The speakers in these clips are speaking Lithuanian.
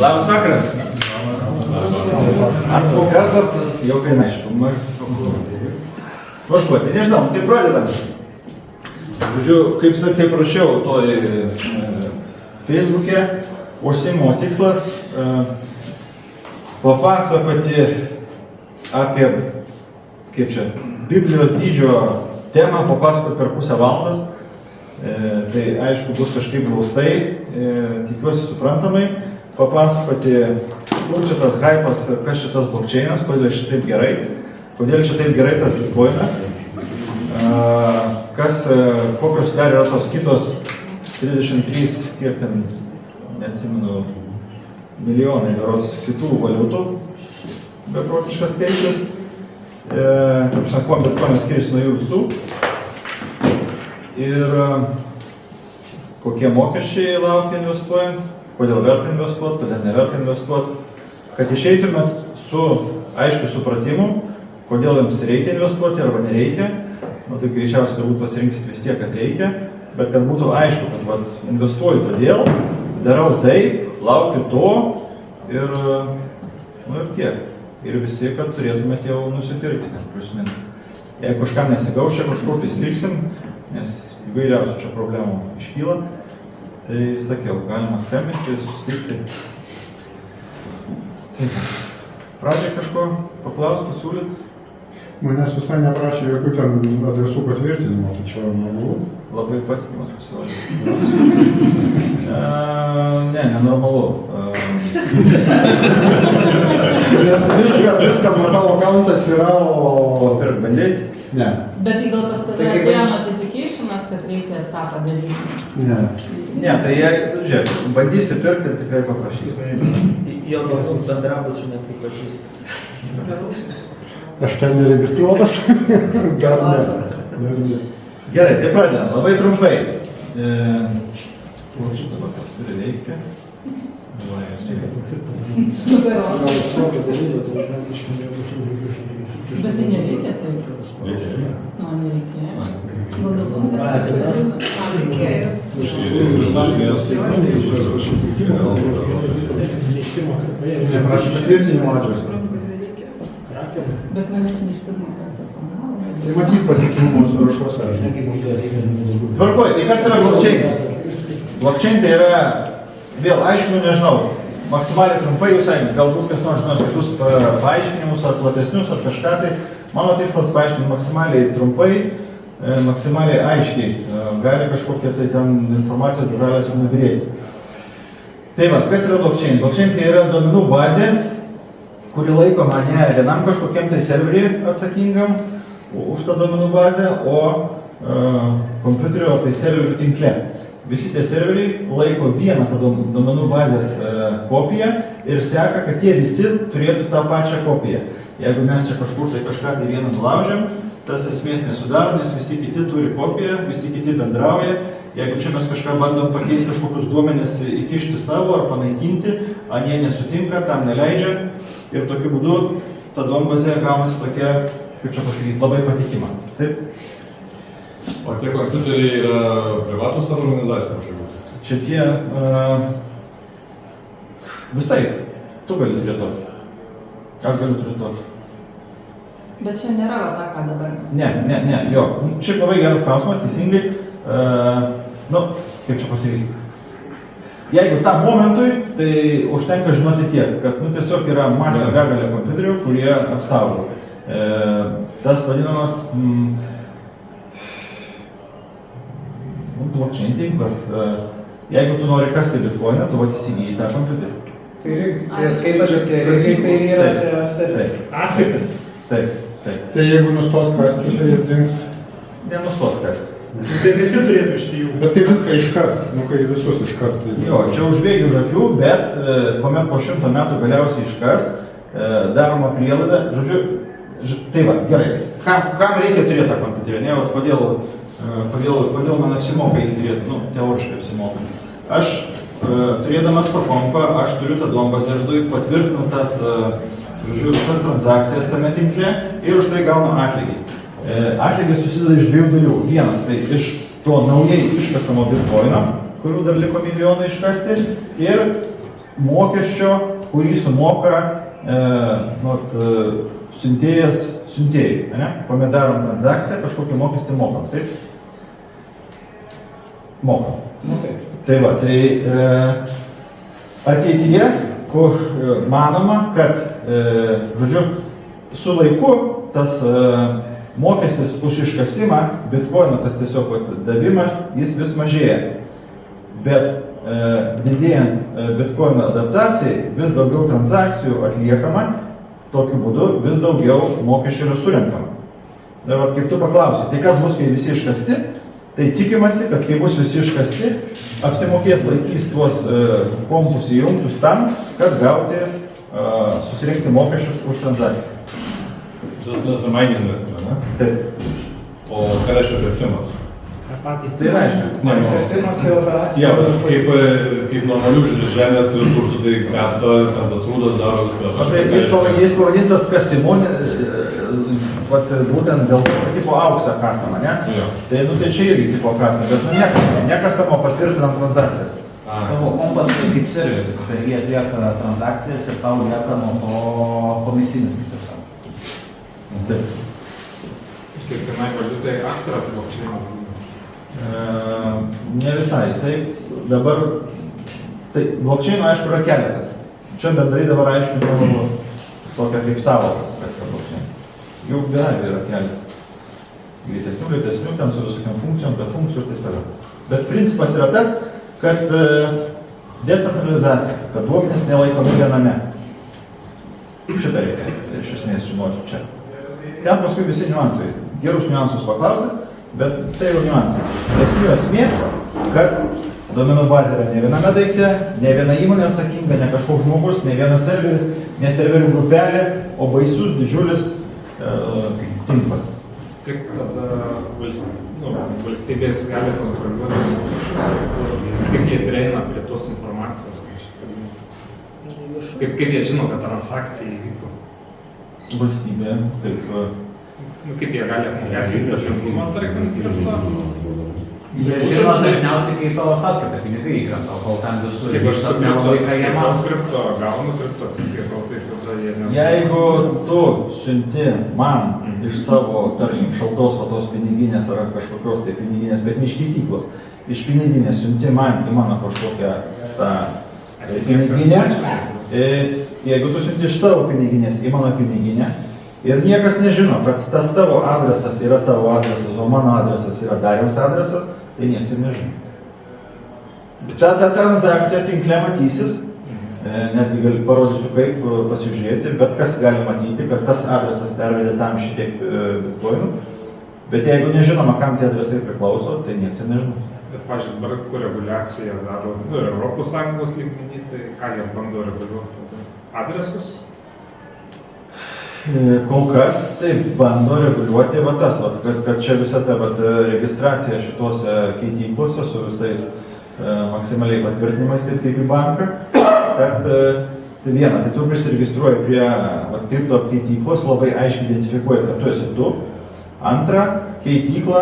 Labas vakaras. Antras kartas, jau kaina išpilma. Tvarkuoti, nežinau, tai pradedam. Žodžiu, kaip sakai, prašiau toj Facebook'e, užsiimo tikslas papasakoti apie, kaip čia, Biblijos dydžio temą, papasakoti per pusę valandos. Tai aišku, bus kažkaip glaustai, tikiuosi suprantamai, papasakoti, kur čia tas hypas, kas čia tas blockchainas, kodėl čia taip gerai, kodėl čia taip gerai tas bitcoinas, kokios dar yra tos kitos 33, kiek ten, neatsimenu, milijonai daros kitų valiutų, beprotiškas skaičius, kaip sakom, bitcoinas skiriasi nuo jų visų. Ir kokie mokesčiai laukia investuojant, kodėl verta investuoti, kodėl neverta investuoti, kad išeitumėt su aiškiu supratimu, kodėl jums reikia investuoti arba nereikia. Tai greičiausiai turbūt pasirinksit vis tiek, kad reikia, bet kad būtų aišku, kad investuoju todėl, darau taip, laukiu to ir tiek. Ir visi, kad turėtumėt jau nusipirkti, plius minus. Jeigu kažkam nesigaus, čia kažkur tai striksim, nes įvairiausių čia problemų iškyla, tai sakiau, galima skambinti, susitikti. Taip, pradžiai kažko paklaus, pasiūlyt? Manęs visai neprašė jokių ten adresų patvirtinimo, tai čia normalu? Labai patikimas pasirodė. Nenormalu. Nes viską matau, akauntas yra, o... Pirk bandai? Ne. Bet tai gal pas tave atėjo notificationas, kad reikia tą padaryti? Ne. Ne, tai žiūrėk, bandysi pirkti, tikrai paprašysi. Jo galvos bendrabučių nepripažįsta. Aš ten neregistruotas? Dar ne. Gerai, tai pradedam. Labai trumpai. Kur čia dabar tas turi veikti? Bet tai nereikia taip. Man nereikia. Gal dėl to Neprašė patvirtinimo adresą. Bet manęs ne iš pirmo karto pagavo. Tai matyt patikimumo sąrašuose. Tvarkoj, tai kas yra blockchain? Blockchain tai yra, vėl aišku, nežinau, maksimaliai trumpai jūs sakėte, galbūt kas nors žinos kitus paaiškinimus ar platesnius ar kažką tai. Mano tikslas paaiškinti maksimaliai trumpai, maksimaliai aiškiai, gali kažkokią tai ten informaciją detalės nubirėti. Tai va, kas yra blockchain? Blockchain tai yra duomenų bazė, kuri laikoma ne vienam kažkokiam tai serveriui atsakingam už tą duomenų bazę, o kompiuterio ar tai serverių tinkle. Visi tie serveriai laiko vieną tą duomenų bazės kopiją ir seka, kad jie visi turėtų tą pačią kopiją. Jeigu mes čia kažkur tai kažką tai vieną nulaužiam, tas esmės nesudaro, nes visi kiti turi kopiją, visi kiti bendrauja. Jeigu čia mes kažką bandom pakeisti kažkokius duomenis, įkišti savo ar panaikinti, anie nesutinka, tam neleidžia ir tokiu būdu ta duombazė gaunasi tokia, kaip čia pasakyti, labai patikima. Taip? O tie kompiuteriai yra privatus ar organizacijų kažkokių? Čia tie visai, tu gali turėti. Aš galiu turėti. Bet čia nėra va ta, ką dabar mes. Ne, jo. Šiaip labai geras klausimas, teisingai. Kaip čia pasakyti. Jeigu tam momentui, tai užtenka žinoti tiek, kad tiesiog yra masė begalė kompiuterių, kurie apsaugo. Tas vadinamas blockchain tinklas. Jeigu tu nori kasti bitcoiną, tu įsigyji tą kompiuterį. Tai skaitosi tie rizikai, tai yra tie atsikas. Taip. Tai jeigu nustos kasti, tai ir dings. Nenustos kasti. Tai visi turėtų išsijungti. Bet kai viską iškas, kai visus iškas, tai... Jo, čia užbėgiu už akių, bet kuomet po 100 metų galiausiai iškas, daroma prielaida, žodžiu, tai va, gerai. Kam reikia turėti tą kompiuterį? Ne, kodėl man apsimoka jį turėti? Teoriškai apsimoka. Aš, turėdamas kompą, aš turiu tą duombazę viduj, patvirtinu tas, visas transakcijas tame tinkle ir už tai gaunu atlygį. Atlygis susideda iš dviejų dalių. Vienas, tai iš to naujai iškasamo bitcoino, kurių dar liko milijonai iškasti, ir mokesčio, kurį sumoka siuntėjas siuntėjai. Kuomet darom transakciją, kažkokį mokestį mokam. Taip? Mokam. Tai va, ateityje, kur manoma, kad, žodžiu, su laiku tas mokestis už iškasimą, bitkoino tas tiesiog davimas, jis vis mažėja. Bet didėjant bitkoino adaptacijai, vis daugiau transakcijų atliekama, tokiu būdu vis daugiau mokesčių yra surenkama. Dabar, kaip tu paklausai, tai kas bus, kai visi iškasti? Tai tikimasi, kad kai bus visi iškasti, apsimokės laikys tuos kompus įjungtus tam, kad gauti, susirinkti mokesčius už transakcijas. Tas nesamaininas, ne? Taip. O ką reiškia tęsimas? Tai reiškia. Tęsimas tai operacija. Kaip normalių žemės resursų, tai kasa, ten tas rūdas daro viską. Jis pavadintas kasimu, būtent dėl to tipo auksą kasama, ne? Tai čia irgi tipo kasama, bet nekasama patvirtinam transakcijas. Tavo kompas tai kaip serveris, tai jie atlieka transakcijas ir tau lieka nuo to komisinis, kaip sako. Taip. Kiekvienai valiutai atskiras blokčeino. Ne visai. Taip, dabar, tai blokčeino aišku yra keletas. Čia bendrai dabar aiškinu tokią kaip savoką, kas yra blokčeino. Jau beveik yra keletas. Greitesnių, ten su visokiam funkcijom, be funkcijų ir taip toliau. Bet principas yra tas, kad decentralizacija, kad duomenys nelaikomi viename. Šitą reikia iš esmės žinoti čia. Ten paskui visi niuansai. Gerus niuansus paklausit, bet tai jau niuansai. Esmė, kad duomenų bazė yra ne viename daikte, ne viena įmonė atsakinga, ne kažkoks žmogus, ne vienas serveris, ne serverių grupelė, o baisus didžiulis tinklas. Tik tada valstybės gali kontroliuoti mokesčius, kaip jie prieina prie tos informacijos. Kaip jie žino, kad transakcija įvyko. Valstybė, Kaip jie gali apmokestinti žemumą, tarkim, kripto? Jie žino dažniausiai, kai tavo sąskaita pinigai įkrenta, kol ten visur grįžta nelabai ką jie mato. Gaunu kripto, atsiskaitau, tai tada jie ne... Jeigu tu siunti man iš savo, tarkim, šaltos vatos piniginės ar kažkokios tai piniginės, bet ne iš keityklos, iš piniginės siunti man į mano kažkokią tą piniginę, jeigu tu siunti iš savo piniginės į mano piniginę ir niekas nežino, kad tas tavo adresas yra tavo adresas, o mano adresas yra Dariaus adresas, tai niekas ir nežino. Ta transakcija tinkle matysis, netgi parodysiu kaip pasižiūrėti, bet kas gali matyti, kad tas adresas pervedė tam šitiek bitkoinų, bet jeigu nežinoma, kam tie adresai priklauso, tai niekas ir nežino. Bet, pažiūrėjau, dabar kur reguliacija daro Europos Sąjungos lygmenį, tai ką jie bando reguliuoti? Adresus? Kol kas taip bando reguliuoti kad čia visa ta registracija šituose keityklose su visais maksimaliai patvirtinimais, taip kaip į banką, kad tai viena, tai tu prisiregistruoji prie kripto keityklos, labai aiškiai identifikuoji, kad tu esi tu. Antra, keitykla,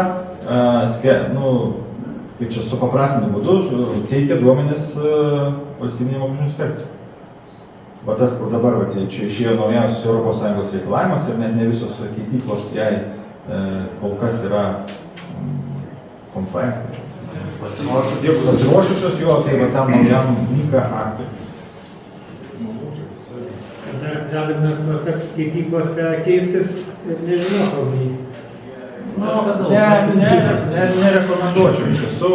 kaip čia supaprastiniu būdu, teikia duomenis valstybinė mokesčių inspekcija. Va tas, kur dabar čia išėjo naujausias Europos Sąjungos reikalavimas ir net ne visos keityklos jai kol kas yra compliance, pasiruošusios jo, tai va tam naujam MiCA aktui. Galime tuose keityklose keistis, nežinau, kalbį. Nerekomenduočiau iš tiesų,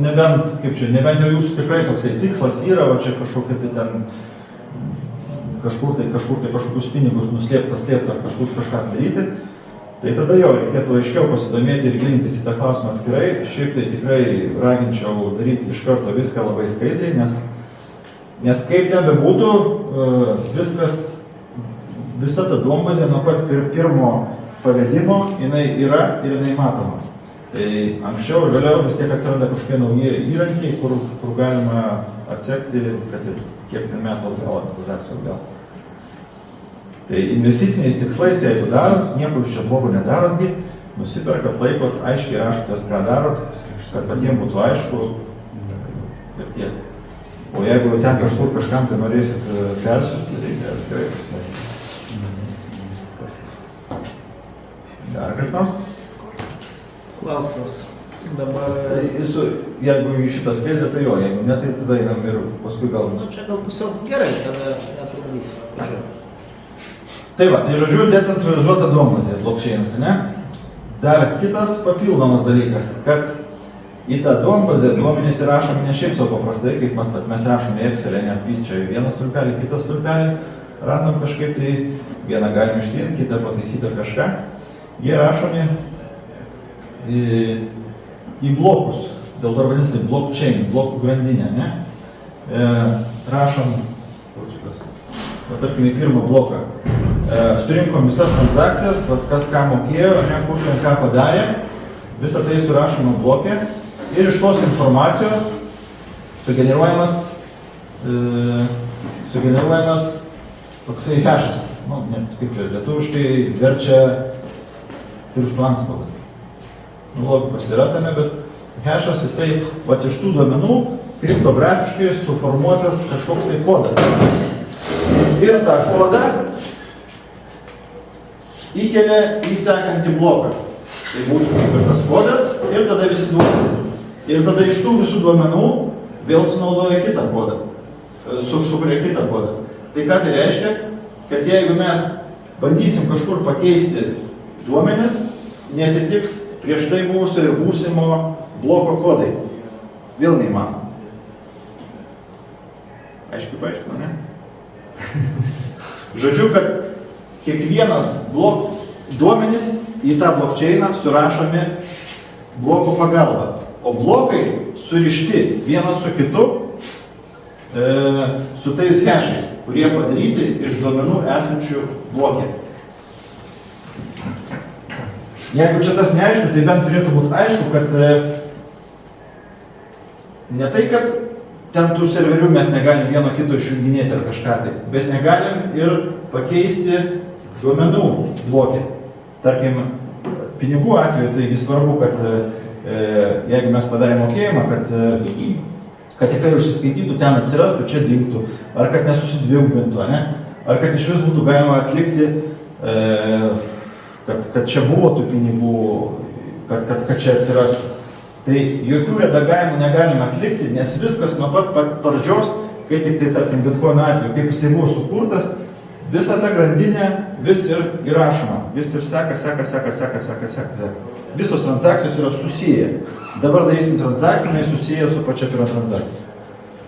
nebent jau jūsų tikrai toksai tikslas yra, va čia kažkokia tai ten kažkur tai kažkokius pinigus nuslėpti ar kažkas daryti, tai tada jo reikėtų aiškiau pasidomėti ir gilintis į tą klausimą atskirai. Šiaip tai tikrai raginčiau daryti iš karto viską labai skaidriai, nes kaip nebebūtų, visa ta duombazė nuo pat pirmo pavedimo jinai yra ir jinai matoma. Tai anksčiau ir vėliau vis tiek atsiranda kažkokie nauji įrankiai, kur galima atsekti, kad ir kiek ten metų atgal, aktualizacijų atgal. Tai investiciniais tikslais, jeigu darot, nieko iš čia blogo nedarotgi, nusiperkat, laikot, aiškiai rašotės, ką darot, kad patiems būtų aišku ir tiek. O jeigu ten kažkur kažkam tai norėsit persiųsti, tai reikia atskirai pasidaryti. Dar kas nors? Klausimas. Dabar... Jeigu į šitą skaidrę, tai jo, jeigu ne, tai tada einam ir paskui gal... Nu, čia gal pusiau gerai, tada netrukdysiu. Tai va, tai žodžiu, decentralizuota duombazė, blockchainas, ne? Dar kitas papildomas dalykas, kad į tą duombazę duomenys įrašomi ne šiaip savo paprastai, kaip matot, mes rašome Excel'e, nepys čia vienas stulpelį, kitas stulpelį, random kažkaip tai vieną galim ištirti, kitą pataisyti ar kažką. Jie rašomi į blokus, dėl to vadinasi blockchain, blokų grandinė, ne? Rašom, tarkim, į pirmą bloką. Surinkom visas transakcijas, kas ką mokėjo, ne, kur ten ką padarė, visą tai surašoma blokė ir iš tos informacijos sugeneruojamas toksai hashas, nu, net kaip čia lietuviškai verčia pirštų antspaudą. Logikos yra tame, bet hashas jisai, vat iš tų duomenų, kriptografiškai suformuotas kažkoks tai kodas. Ir tą kodą įkelia į sekantį bloką. Tai būtų kaip ir tas kodas ir tada visi duomenys. Ir tada iš tų visų duomenų vėl sunaudoja kitą kodą. Sukuria kitą kodą. Tai ką tai reiškia? Kad jeigu mes bandysim kažkur pakeisti duomenis, neatitiks prieš tai buvusio ir būsimo bloko kodai. Vėl neįmanoma. Aiškiai paaiškino, ne? Žodžiu, kad kiekvienas duomenys į tą blockchainą surašomi blokų pagalba. O blokai surišti vienas su kitu su tais hashais, kurie padaryti iš duomenų esančių blokė. Jeigu čia tas neaišku, tai bent turėtų būti aišku, kad ne tai, kad ten tų serverių mes negalim vieno kito išjunginėti ar kažką tai, bet negalim ir pakeisti duomenų blokį. Tarkim, pinigų atveju tai svarbu, kad jeigu mes padarėm mokėjimą, kad tikrai užsiskaitytų, ten atsirastų, čia dingtų, ar kad nesusidvigubintų, ne? Ar kad iš vis būtų galima atlikti, kad čia buvo tų pinigų, kad čia atsirastų. Tai jokių redagavimų negalime atlikti, nes viskas nuo pat pradžios, kai tik tai, tarkim, Bitcoin atveju, kaip jisai buvo sukurtas, visa ta grandinė vis ir įrašoma, vis ir seka. Visos transakcijos yra susiję. Dabar darysim transakciją, jinai susiję su pačia pirma transakcija.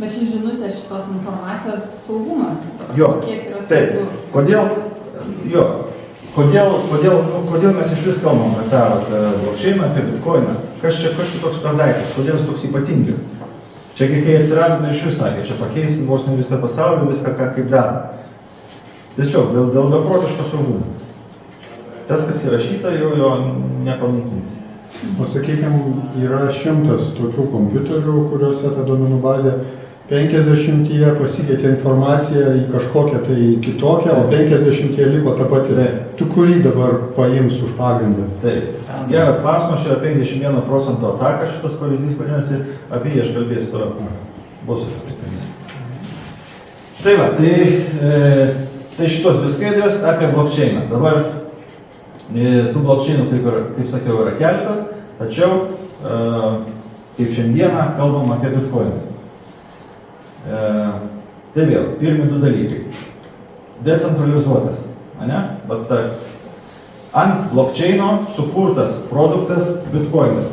Bet čia žinutė šitos informacijos saugumas. Jo, kiek yra taip. saugu. Kodėl mes iš vis kalbam apie tą blockchainą, apie Bitcoiną? Kas čia toks per daiktas? Kodėl jis toks ypatingas? Čia kai atsirado, tai iš vis sakė, čia pakeisim vos ne visą pasaulį, viską kaip daro. Tiesiog dėl beprotiško saugumo. Tas, kas įrašyta, jo nepanaikins. O sakykime, yra 100 tokių kompiuterių, kuriuose ta duomenų bazė, 50 pasikeitė informacija į kažkokią tai kitokią, o 50 liko ta pati. Tu kurį dabar paims už pagrindą? Taip. Geras klausimas, čia yra 51% ataka, šitas pavyzdys vadinasi, apie jį aš kalbėsiu toliau. Bus apie tai. Tai va, tai šitos dvi skaidrės apie blockchainą. Dabar tų blockchainų, kaip sakiau, yra keletas, tačiau kaip šiandieną kalbam apie Bitcoiną. Tai vėl, pirmi du dalykai. Decentralizuotas, ne? Ant blockchaino sukurtas produktas Bitcoinas.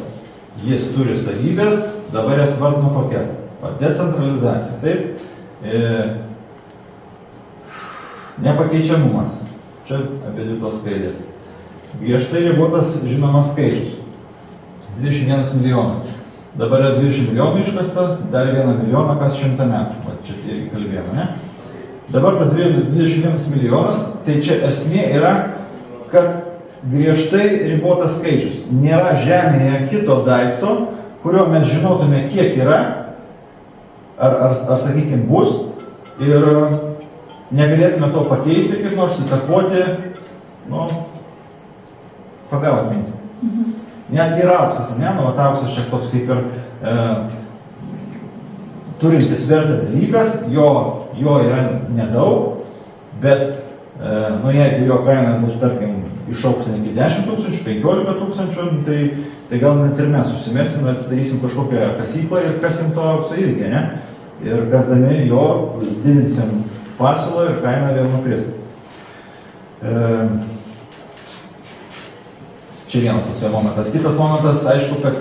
Jis turi savybės, dabar jas vardinu kokias. Decentralizacija, taip. Nepakeičiamumas. Čia apie dvi tos skaidrės. Griežtai ribotas žinomas skaičius. 21 milijonas. Dabar yra 20 milijonų iškasta, dar 1 milijoną kas 100 metų. Va, čia irgi kalbėjome, ne? Dabar tas 21 milijonas, tai čia esmė yra, kad griežtai ribotas skaičius. Nėra žemėje kito daikto, kurio mes žinotume, kiek yra, ar sakykime, bus, ir negalėtume to pakeisti, kaip nors įtakoti, pagavot mintį. Netgi ir auksas, ne? Auksas čia toks kaip ir turintis vertę dalykas, jo yra nedaug, bet nu, jeigu jo kaina bus, tarkim, išauks iki 10 000, 15 000, tai gal net ir mes susimesim, atsidarysim kažkokią kasyklą ir kasim to aukso irgi, ne? Ir kasdami jo didinsim pasiūlą ir kaina vėl nukris. Čia vienas toks momentas. Kitas momentas, aišku, kad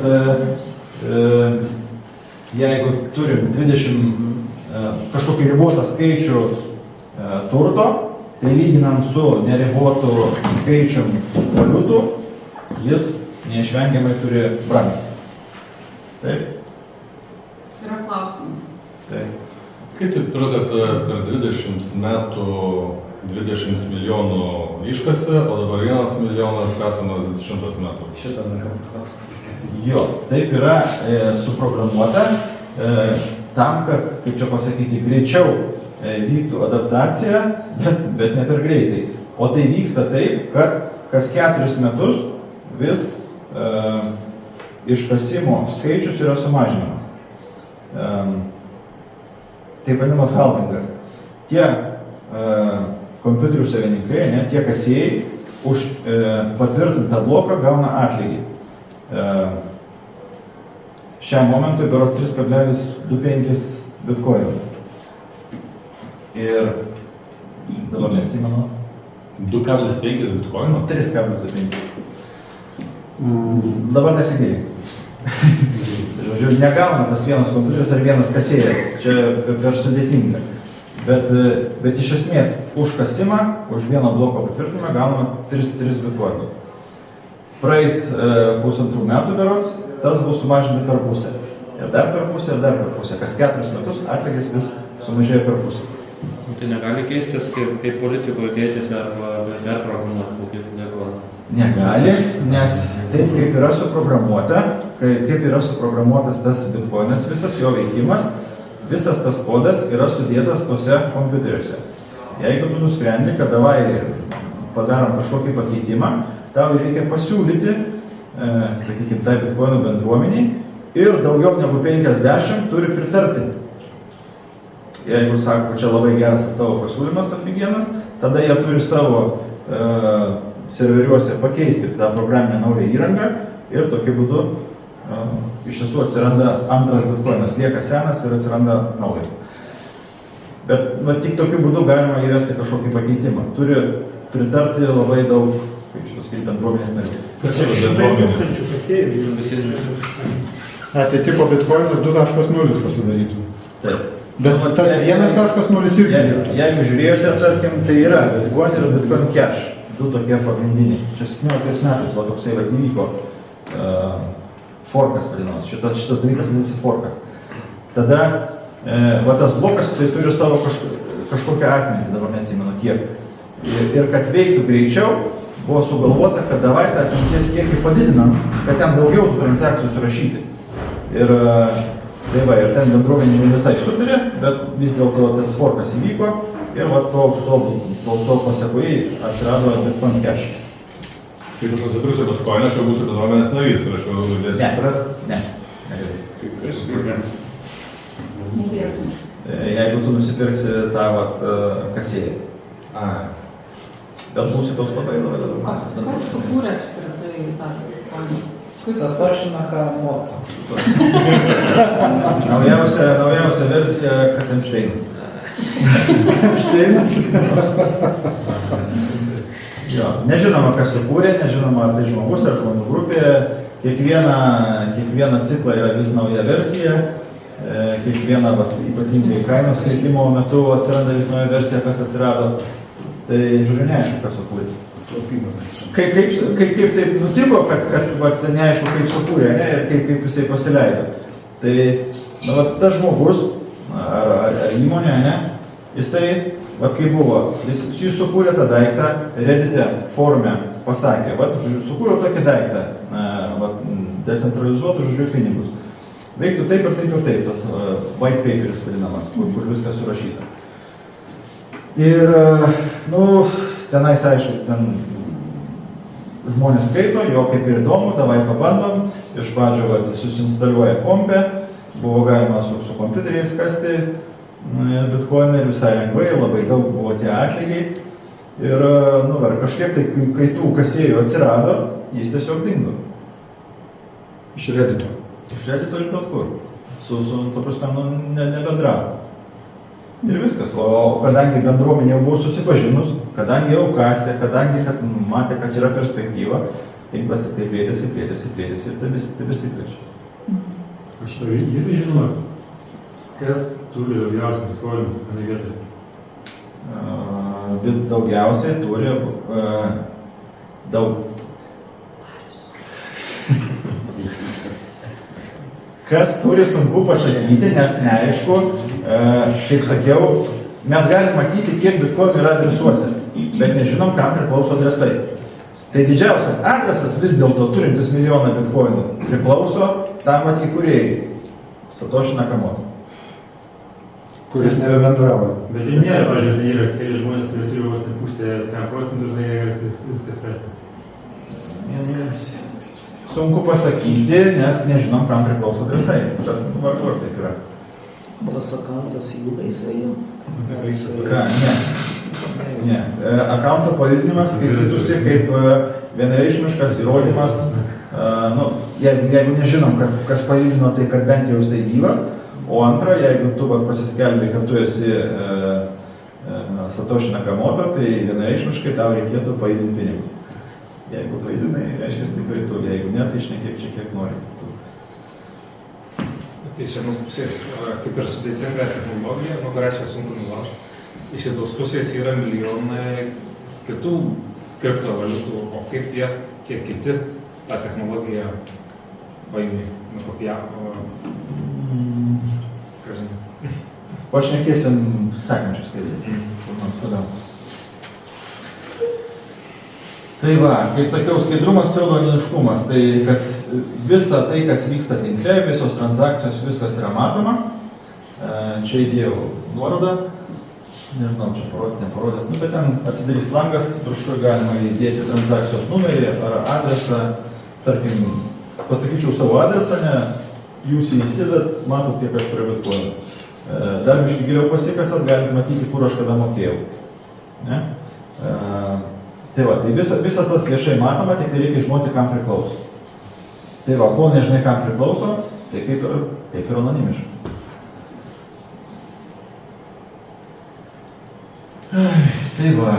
jeigu turim 20 kažkokį ribotą skaičių turto, tai lyginant su neribotu skaičium valiutų, jis neišvengiamai turi brangti. Taip? Yra klausimų. Taip. Kaip taip yra, kad per 20 metų 20 milijonų iškasi, o dabar 1 milijonas kasamas 100 metų? Šitą norėjau paklausti. Jo, taip yra suprogramuota tam, kad, kaip čia pasakyti, greičiau vyktų adaptacija, bet ne per greitai. O tai vyksta taip, kad kas 4 metus vis iškasimo skaičius yra sumažinamas. Taip vadinamas halvingas. Tie kompiuterių savininkai, ne, tie kasėjai už patvirtintą bloką gauna atlygį. Šiam momentui beros 3,25 bitkoinų. Ir dabar neatsimenu. 2,5 bitkoinų? 3,25. Dabar nesigilink. Žodžiu, negauna tas vienas kompiuteris ar vienas kasėjas. Čia per sudėtinga. Bet iš esmės už kasimą, už vieno bloko patvirtinimą gaunama 3 bitkoinus. Praeis 1,5 metų berods, tas bus sumažinta per pusę. Ir dar per pusę, ir dar per pusę. Kas 4 metus atlygis vis sumažėja per pusę. Tai negali keistis, kaip politikoje keičiasi arba perprogramuoti kokį laiką? Negali, nes taip kaip yra suprogramuota, kaip yra suprogramuotas tas bitkoinas, visas jo veikimas, visas tas kodas yra sudėtas tose kompiuteriuose. Jeigu tu nusprendi, kad davai padarom kažkokį pakeitimą, tau reikia pasiūlyti, sakykime, tai bitkoino bendruomeniai ir daugiau negu 50 turi pritarti. Jeigu sako, kad čia labai geras tas tavo pasiūlymas aфиgenas, tada jie turi savo serveriuose pakeisti tą programinę naują įrangą ir tokiu būdu iš tiesų atsiranda antras bitkoinas, lieka senas ir atsiranda naujas. Bet tik tokiu būdu galima įvesti kažkokį pakeitimą. Turi pritarti labai daug, kaip čia pasakyti, bendruomenės narių. Tai tipo bitkoinas 2.0 pasidarytų. Taip. Bet tas 1.0 irgi. Jeigu žiūrėjote, tarkim, tai yra Bitcoin ir Bitcoin Cash. Du tokie pagrindiniai. Čia 17 metais va toksai va įvyko forkas vadinamas. Šitas dalykas vadinasi forkas. Tada va tas blokas, jisai turi savo kažkokią atmintį, dabar neatsimenu kiek. Ir kad veiktų greičiau, buvo sugalvota, kad davai tą atminties kiekį padidinam, kad ten daugiau tų transakcijų surašyti. Ir tai va, ir ten bendruomenė ne visai sutarė, bet vis dėlto tas forkas įvyko ir va to pasekoje atsirado Bitcoin Cash. Kai tu nusipirksi bitkoiną, aš jau būsiu bendruomenės narys ir aš jau galėsiu suprast? Ne. Jeigu tu nusipirksi tą kasėją. Bet būsi toks labai. Kas sukūrė apskritai tą bitkoiną? Satoshi Nakamoto. Naujausia versija Katemšteinas. Šteinas? Jo, nežinoma, kas sukūrė, nežinoma, ar tai žmogus, ar žmonių grupė. Kiekviena cikla yra vis nauja versija. Kiekviena, ypatingai kainos kritimo metu atsiranda vis nauja versija, kas atsirado. Tai žiūrėjau, neaišku, kas sukūrė. Kaip taip nutiko, kad neaišku, kaip sukūrė, ne, ir kaip jisai pasileido. Tai tas žmogus ar įmonė, ne, jisai, kaip buvo, jis sukūrė tą daiktą, Reddit'e forume pasakė, sukūrė tokį daiktą, decentralizuotų žodžiu pinigus. Veiktų taip ir taip ir taip, tas white paperis vadinamas, kur viskas surašyta. Ir, tenais, aišku, ten žmonės skaito, jo kaip ir įdomu, davai pabandom, iš pradžio susinstaliuoja kompę, buvo galima su kompiuteriais kasti bitcoiną ir visai lengvai, labai daug buvo tie atlygiai. Ir kažkiek tai, kai tų kasėjų atsirado, jis tiesiog dingo. Iš Reddito. Iš Reddito iš bet kur. To prasme, nebendravo. Ir viskas. O kadangi bendruomenė jau buvo susipažinus, kadangi jau kasė, kadangi matė, kad yra perspektyva, tinklas tik tai plėtėsi ir tai besiplečia. Aš irgi žinau, kas turi daugiausiai bitkoinų vienai vietoje. Daugiausiai turi daug. Kas turi, sunku pasakyti, nes neaišku, kaip sakiau, mes galim matyti, kiek bitkoinų yra adresuose, bet nežinom, kam priklauso adresai. Tai didžiausias adresas vis dėlto turintis milijoną bitkoinų priklauso tam įkūrėjai, Satoshi Nakamoto. Kuris nebebendravo. Bet čia nėra, pažiūrėjau, yra keli žmonės, kurie turi vos ne pusę 10%, žinai, jie viskas spręsti. Sunku pasakyti, nes nežinom, kam priklauso adresai. Bet vargu ar taip yra. Tas akauntas juda jisai jau. Ką? Ne. Akaunto pajudinimas skaitytųsi kaip vienareikšmiškas įrodymas. Jeigu nežinom, kas pajudino, tai kad bent jau jisai gyvas. O antra, jeigu tu pasiskelbi, kad tu esi Satoshi Nakamoto, tai vienareikšmiškai tau reikėtų pajudinti pinigus. Jeigu pajudinai, reiškia tikrai tu, jeigu ne, tai šnekėk čia kiek nori. Tai iš vienos pusės kaip ir sudėtinga technologija, nuo kurią čia sunku nulaužti. Iš kitos pusės yra milijonai kitų kriptovaliutų, o kaip tie kiti tą technologiją paėmė, nukopijavo. Pašnekėsim sekančius skaidrį. Tai va, kaip sakiau, skaidrumas pildo neaiškumas, tai kad visa tai, kas vyksta tinkle, visos transakcijos, viskas yra matoma. Čia įdėjau nuorodą, nežinau, čia parodyti, neparodyti, bet ten atsidarys langas, viršuje galima įdėti transakcijos numerį ar adresą, tarkim, pasakyčiau savo adresą, jūs įsidat, matot, kiek aš turiu bitkoinų. Dar biškai giliau pasikasat, galite matyti, kur aš kada mokėjau. Ne? Tai va, tai visas tas viešai matoma, tik tai reikia žinoti, kam priklauso. Tai va, kol nežinai, kam priklauso, tai kaip ir anonimiška. Tai va,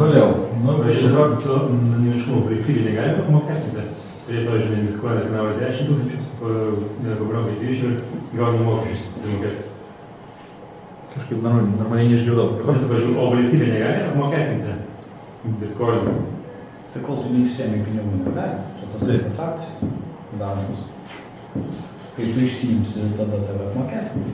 toliau. Pažiūrėjau, to anonimiškumo valstybė negali apmokestinti. Tai, pažiūrėjau, bitkoiną kainavo 10 000, pabraukai 20 ir gauni mokesčius sumokėti. Kažkaip normaliai neišgirdau. O valstybė negali apmokestinti bitkoinų. Tai kol tu neišsėmė pinigų, negali. Čia tas viskas akcija daromas. Kai tu išsiimsi, tada tave apmokestinti.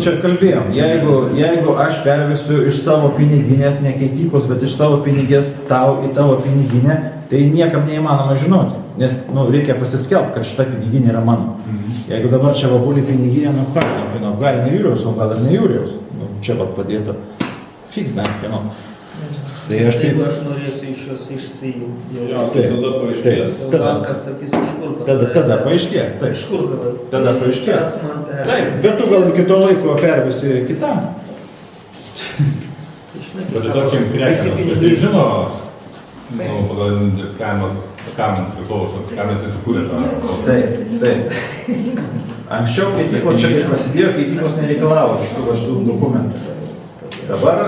Čia kalbėjom, jeigu aš pervesiu iš savo piniginės, ne keityklos, bet iš savo pinigės tau į tavo piniginę, tai niekam neįmanoma žinoti, nes reikia pasiskelbti, kad šita piniginė yra mano. Jeigu dabar čia va būli piniginė, ką aš nežinau, gal ne jūriaus, o gal ir ne jūriaus, čia va padėta, fiks dar kieno. Tai jeigu aš norėsiu iš jos išsiimti, tada paaiškės. bankas sakys, iš kur pas tave. Tada paaiškės, taip. Iš kur gavai? Tada paaiškės. Kas man pervesi? Taip, bet tu gal iki to laiko pervesi kitam. Bet tarkim, Krekinas visi žino, pagal kam priklauso, kam jis įsikūrė tą. Taip. Anksčiau keityklos čia kai prasidėjo, keityklos nereikalavo šitų dokumentų. Dabar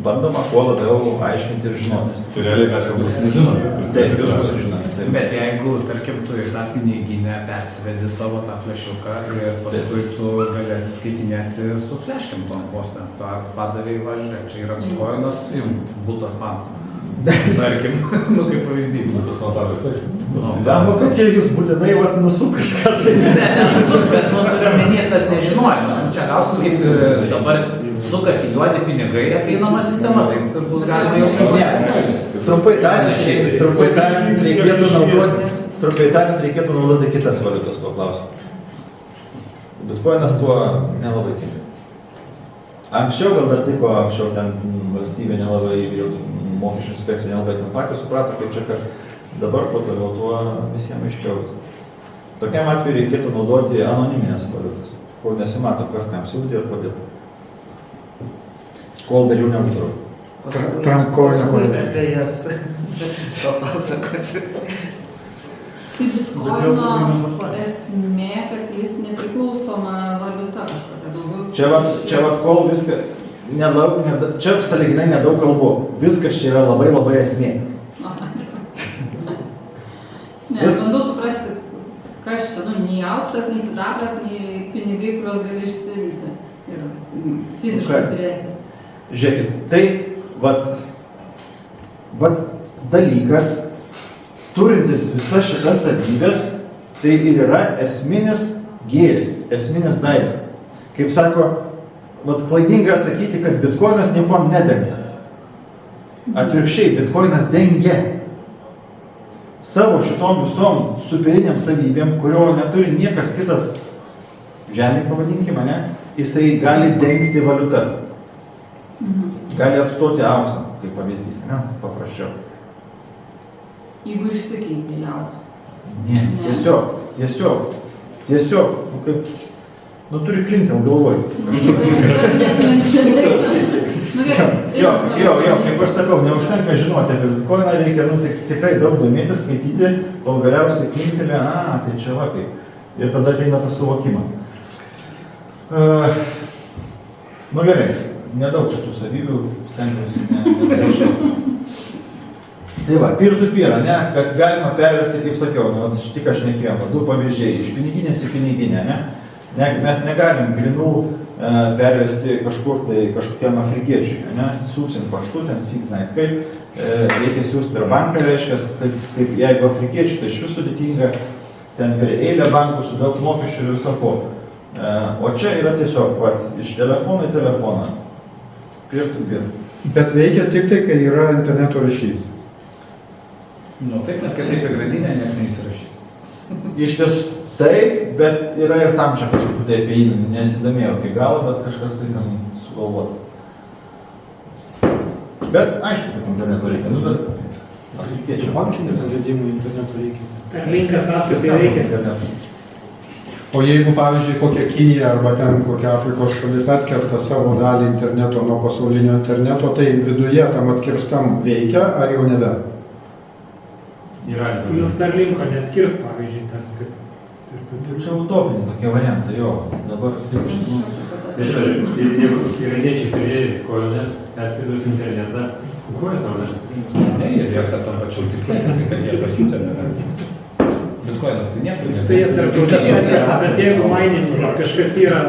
bandoma kuo labiau aiškinti ir žinoti. Tai realiai mes jau bus nežinome. Taip, jūs bus žinome. Bet jeigu, tarkim, tu į tą piniginę persivedi savo tą flešiuką ir paskui tu gali atsiskaitinėti su fleškiam tom postą. Tu padavai, važiuok, čia yra bitkoinas, būtas man. Tarkim, kaip pavyzdys. Būtas notaras, taip. Galbūt kokie jūs būtinai nusuk kažką tai. Ne, nusuk, bet turiu minėti tas nežinojimas. Čia gausis kaip dabar sukasi juodi pinigai, apeinama sistema, tai bus galima jau pasiekti. Trumpai tariant, reikėtų naudoti kitas valiutas tuo klausimu. Bitkoinas tuo nelabai tinka. Anksčiau gal dar tiko, anksčiau ten valstybė nelabai, mokesčių inspekcija nelabai ten patys suprato, kaip čia kas. Dabar kuo toliau, tuo visiems aiškiau viskas. Tokiam atveju reikėtų naudoti anoniminės valiutas, kur nesimato, kas kam siūdė ir kodėl. Kol dar jų neuždraudė. Trump-coin. Apie jas papasakoti. Tai bitkoino esmė, kad jis nepriklausoma valiuta kažkokia daugiau. Čia va kol viską, čia sąlyginai nedaug kalbų, viskas čia yra labai labai esmė. Ne, bandau suprasti, kas čia, nei auksas, nei sidabras, nei pinigai, kuriuos gali išsiimti ir fiziškai turėti. Žiūrėkit, tai vat dalykas, turintis visas šitas savybės, tai ir yra esminis gėris, esminis daiktas. Kaip sako, vat klaidinga sakyti, kad bitkoinas niekuom nedengtas. Atvirkščiai, bitkoinas dengia savo šitom visom superiniam savybėm, kurio neturi niekas kitas žemė, pavadinkime, ne? Jisai gali dengti valiutas. Gali atstoti auksą, kaip pavyzdys, ne? Paprasčiau. Jeigu išsikeitė į auksą. Ne, tiesiog, turi klinti galvoj. Jo, kaip aš sakau, neužtenka žinoti apie bitkoiną, reikia tikrai daug domėtis, skaityti, kol galiausiai klintelė, tai čia va kaip. Ir tada ateina tas suvokimas. Gerai, nedaug čia tų savybių, stengiuosi nereiškia. Tai va, peer-to-peer, ne, kad galima pervesti, kaip sakiau, tik aš nekėjom, du pavyzdžiai, iš piniginės į piniginę, ne. Mes negalim grinų pervesti kažkur tai kažkokiam afrikiečiui, ne, siūsim paštu, ten fiks night kaip, reikia siūsti per banką, reiškia, kaip jeigu afrikiečiui, tai iš visų sudėtinga, ten per eilę bankų su daug mokesčių ir visą po. O čia yra tiesiog, iš telefono į telefoną, peer-to-peer. Bet veikia tik tai, kai yra interneto ryšys. Nu, taip, nes kitaip į grandinę niekas neįsirašys. Iš ties taip, bet yra ir tam čia kažkokiu tai apie jį nesidomėjau iki galo, bet kažkas tai ten sugalvota. Bet aišku, kad interneto reikia, bet afrikiečių bankinių pavedimų interneto reikia. Linkas apskritai reikia. Interneto. O jeigu, pavyzdžiui, kokia Kinija arba ten kokia Afrikos šalis atkerta savo dalį interneto nuo pasaulinio interneto, tai viduje tam atkirstam veikia ar jau nebe? Yra. Jūs Starlinko neatkirs, pavyzdžiui, ten kaip. Čia utopiniai tokie variantai, jo. Dabar taip Jeigu iraniečiai turėjo bitkoinus, atskridus internetą, kukuoja savo dažnai. Ne, jie lieka tam pačiu tiksliai, kad jie pasiūtėme. Bitkoinas tai niekur Tai jie tarptautinė, bet jeigu mainingas kažkas yra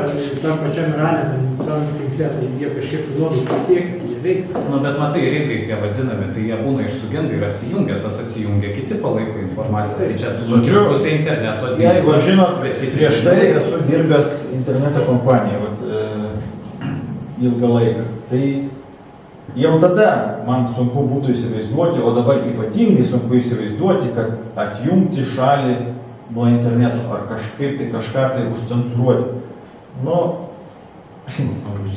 tam pačiam Irane, tam tinklė, tai jie kažkiek duodų pasiekia, jie veiks. Nu, bet matai, rinkai tie vadinami, tai jie būna išsugenda ir atsijungia, tas atsijungia, kiti palaiko informaciją. Tai čia tu žodžiu, pusė interneto. Jeigu žinot, prieš tai esu dirbęs interneto kompaniją ilgą laiką. Tai jau tada man sunku būtų įsivaizduoti, o dabar ypatingai sunku įsivaizduoti, kad atjungti šalį nuo interneto ar kažkaip tai kažką tai užcenzūruoti. Nu,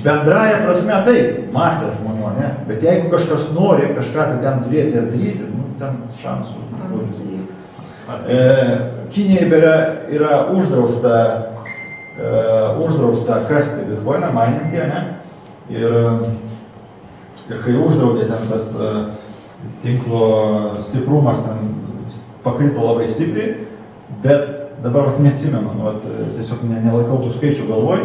bendraja prasme tai, masė žmonių, ne? Bet jeigu kažkas nori kažką tai ten turėti ir daryti, nu, ten šansų. Kinijai yra uždrausta kasti bitkoiną, maininti, ne? Ir kai uždraudė ten tas tinklo stiprumas ten pakrito labai stipriai, bet dabar neatsimenu, tiesiog nelaikau tų skaičių galvoj,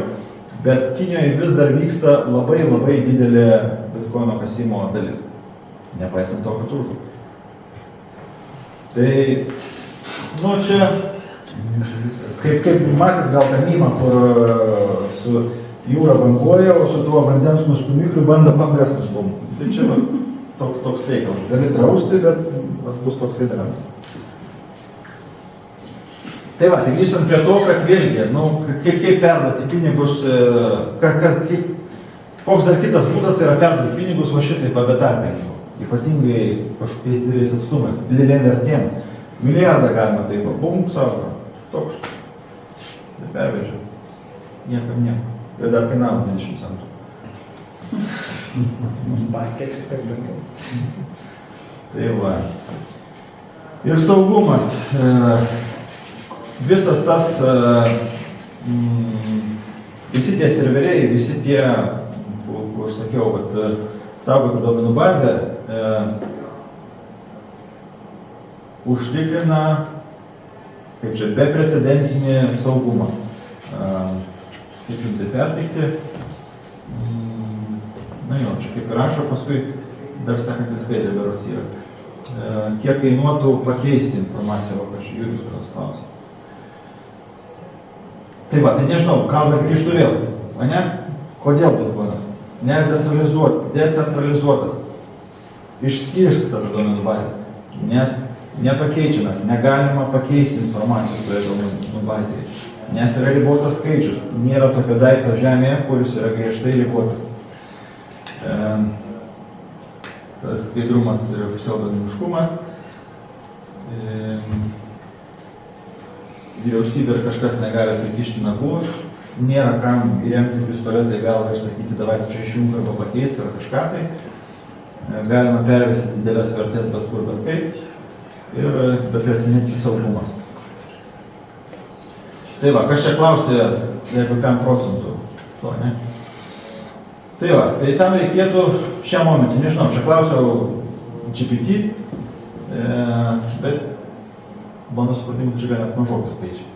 bet Kinijoje vis dar vyksta labai labai didelė bitkoino kasimo dalis, nepaisant to, kad uždraudė. Tai, nu čia, kaip matėt gal tą mymą, kur su jūra banguoja, o su tuo vandens nustūmikliu bando bangas nustumti. Tai čia toks reikalas. Gali drausti, bet bus toksai darbas. Tai va, tai grįžtant prie to, kad vėlgi, nu, kaip perduoti pinigus, koks dar kitas būdas yra perduoti pinigus va šitaip be tarpininkų. Ypatingai kažkokiais dideliais atstumais, didelėm vertėm. Milijardą galima taip, bum, savo, toks. Tai pervečiu. Niekam nieko. Ir dar kainavo 20 centų. Tai va. Ir saugumas. visas tas, visi tie serveriai, visi tie, kur sakiau, kad saugoti duomenų bazę, užtikrina, kaip čia, beprecedentinį saugumą. Kaip jums tai perteikti? Na jo, čia kaip ir rašo, paskui dar sekantis skaidrė berods yra. Kiek kainuotų pakeisti informaciją, va, aš Jurijus klausiu. Tai va, tai nežinau, gal dar grįžtų vėl, o ne? Kodėl Bitcoinas? Nes decentralizuotas, išskirstytas duomenų bazė, nes nepakeičiamas, negalima pakeisti informacijos toje duomenų bazėje, nes yra ribotas skaičius, nėra tokio daikto žemėje, kuris yra griežtai ribotas. Tas skaidrumas yra pseudonimiškumas. Vyriausybė ir kažkas negali prikišti nagų, nėra kam įremti pistoletą į galvą ir sakyti, davai čia išjungti arba pakeisti ar kažką tai. Galima pervesti didelės vertės bet kur, bet kaip. Ir beprecedentis saugumas. Tai va, kas čia klausė, jeigu 5% to, ne? Tai va, tai tam reikėtų šią momentį, nežinau, čia klausiau GPT, bet mano supratimu, čia gal net mažokas skaičiai.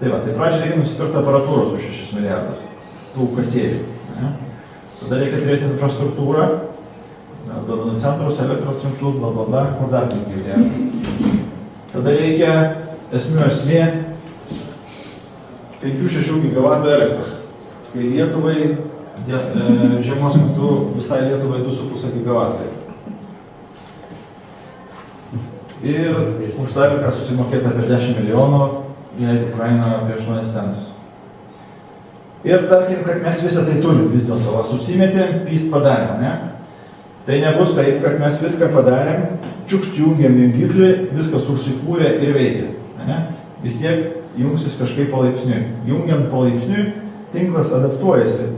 Tai va, tai pradžiai reikia nusipirkti aparatūros už 6 milijardus, tų kasėjų. Ne? Tada reikia turėti infrastruktūrą, duomenų centrus, elektros tinklus, bla bla bla, kur dar reikia. Tada reikia esmė 5-6 gigavatų elektros. Kai Lietuvai žiemos metu visai Lietuvai 2,5 gigavatai. Ir už tą elektrą susimokėti apie 10 milijonų, jeigu kaina apie 8 centus. Ir tarkim, kad mes visą tai turim vis dėlto, susimetėm, pyst padarėm, ne? Tai nebus taip, kad mes viską padarėm, čiukšt jungiam jungiklį, viskas užsikūrė ir veikia. Ne? Vis tiek jungsis kažkaip palaipsniui. Jungiant palaipsniui, tinklas adaptuojasi.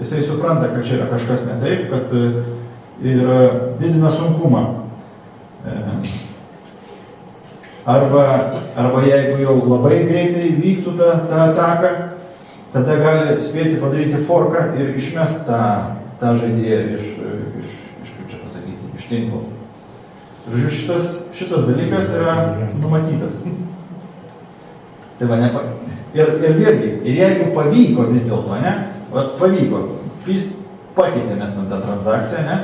Jisai supranta, kad čia yra kažkas ne taip, kad ir didina sunkumą. Arba jeigu jau labai greitai vyktų tą ataką, tada gali spėti padaryti forką ir išmest tą žaidėją iš kaip čia pasakyti, iš tinklo. Žodžiu, šitas dalykas yra numatytas. Tai va, ir vėlgi, ir jeigu pavyko vis dėlto, ne, va, pavyko, jis pakeitė mes tą transakciją, ne,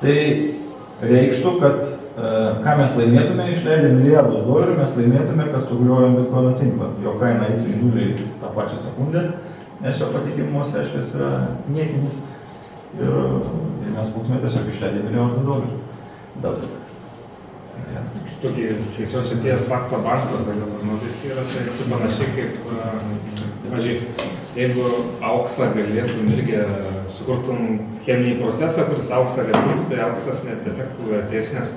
tai reikštų, kad ką mes laimėtume, išleidę milijardus dolerių, mes laimėtume, kad sugriovėm Bitcoino tinklą. Jo kaina eitų į nulį tą pačią sekundę, nes jo patikimumas, reiškia, yra niekinis. Ir mes būtume tiesiog išleidę milijonų dolerių. Dabar. Tokį tiesiog šitie Sakso bankas, prognozės yra, tai čia panašiai kaip, pažiūrėk, jeigu auksą galėtum irgi sukurtum cheminį procesą, kuris auksą gamintų, tai auksas nedetektų ateis, nes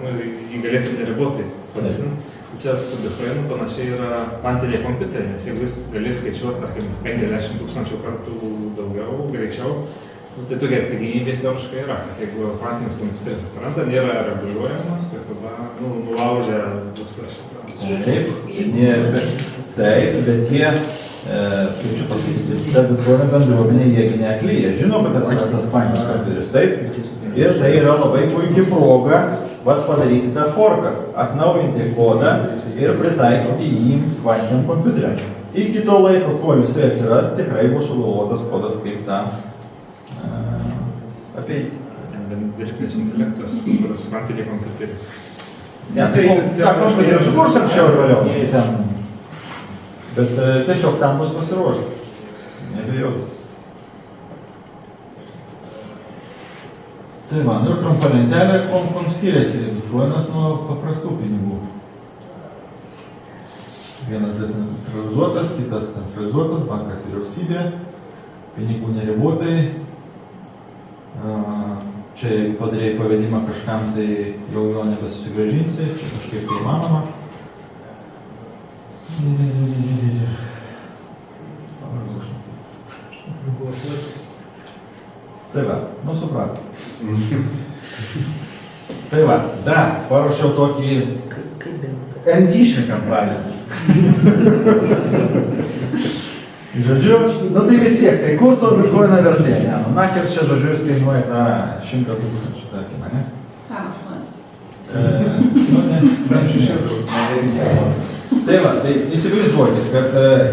jį galėtum neribotai padėti. Čia su Bitcoinu panašiai yra kvantiniai kompiuteriai, nes jeigu jis galės skaičiuoti, tarkim, 50 000 kartų daugiau, greičiau, tai tokia tikimybė teoriškai yra, kad jeigu kvantinis kompiuteris atsiranda, nėra reguliuojamas, tai tada nulaužia visą šitą. Taip, bet jie, kaip čia pasakyti, ta Bitcoino bendruomenė, jiegi neakli, jie žino, kad atsiras tas kvantinis kompiuteris, taip, ir tai yra labai puikia proga padaryti tą forką, atnaujinti kodą ir pritaikyti jį kvantiniam kompiuteriam. Iki to laiko, kol jisai atsiras, tikrai bus sugalvotas kodas, kaip tą apeiti. Dirbtinis intelektas, kuris kvantiniai kompiuteriai. Ne, tai tą kompiuterį sukurs anksčiau ir vėliau. Bet tiesiog tam bus pasiruošta. Nebejauti. Tai va, ir trumpa lentelė, kuom skiriasi Bitcoinas nuo paprastų pinigų. Vienas decentralizuotas, kitas centralizuotas, bankas vyriausybė, pinigų neribotai. Čia padarėjai pavedimą kažkam, tai jau jo nebesusigrąžinsi, čia kažkaip tai įmanoma. Tai va, nu supratom. Tai va, dar paruošiau tokį MT-šniką pavyzdį. Žodžiu, nu tai vis tiek, tai kur to bitkoino vertė? Ne, nu nakir čia, žodžiu, jis kainuoja tą 100 000, tarkim, ne? Ką aš man? Nu, ne 600. Tai va, tai įsivaizduokit, kad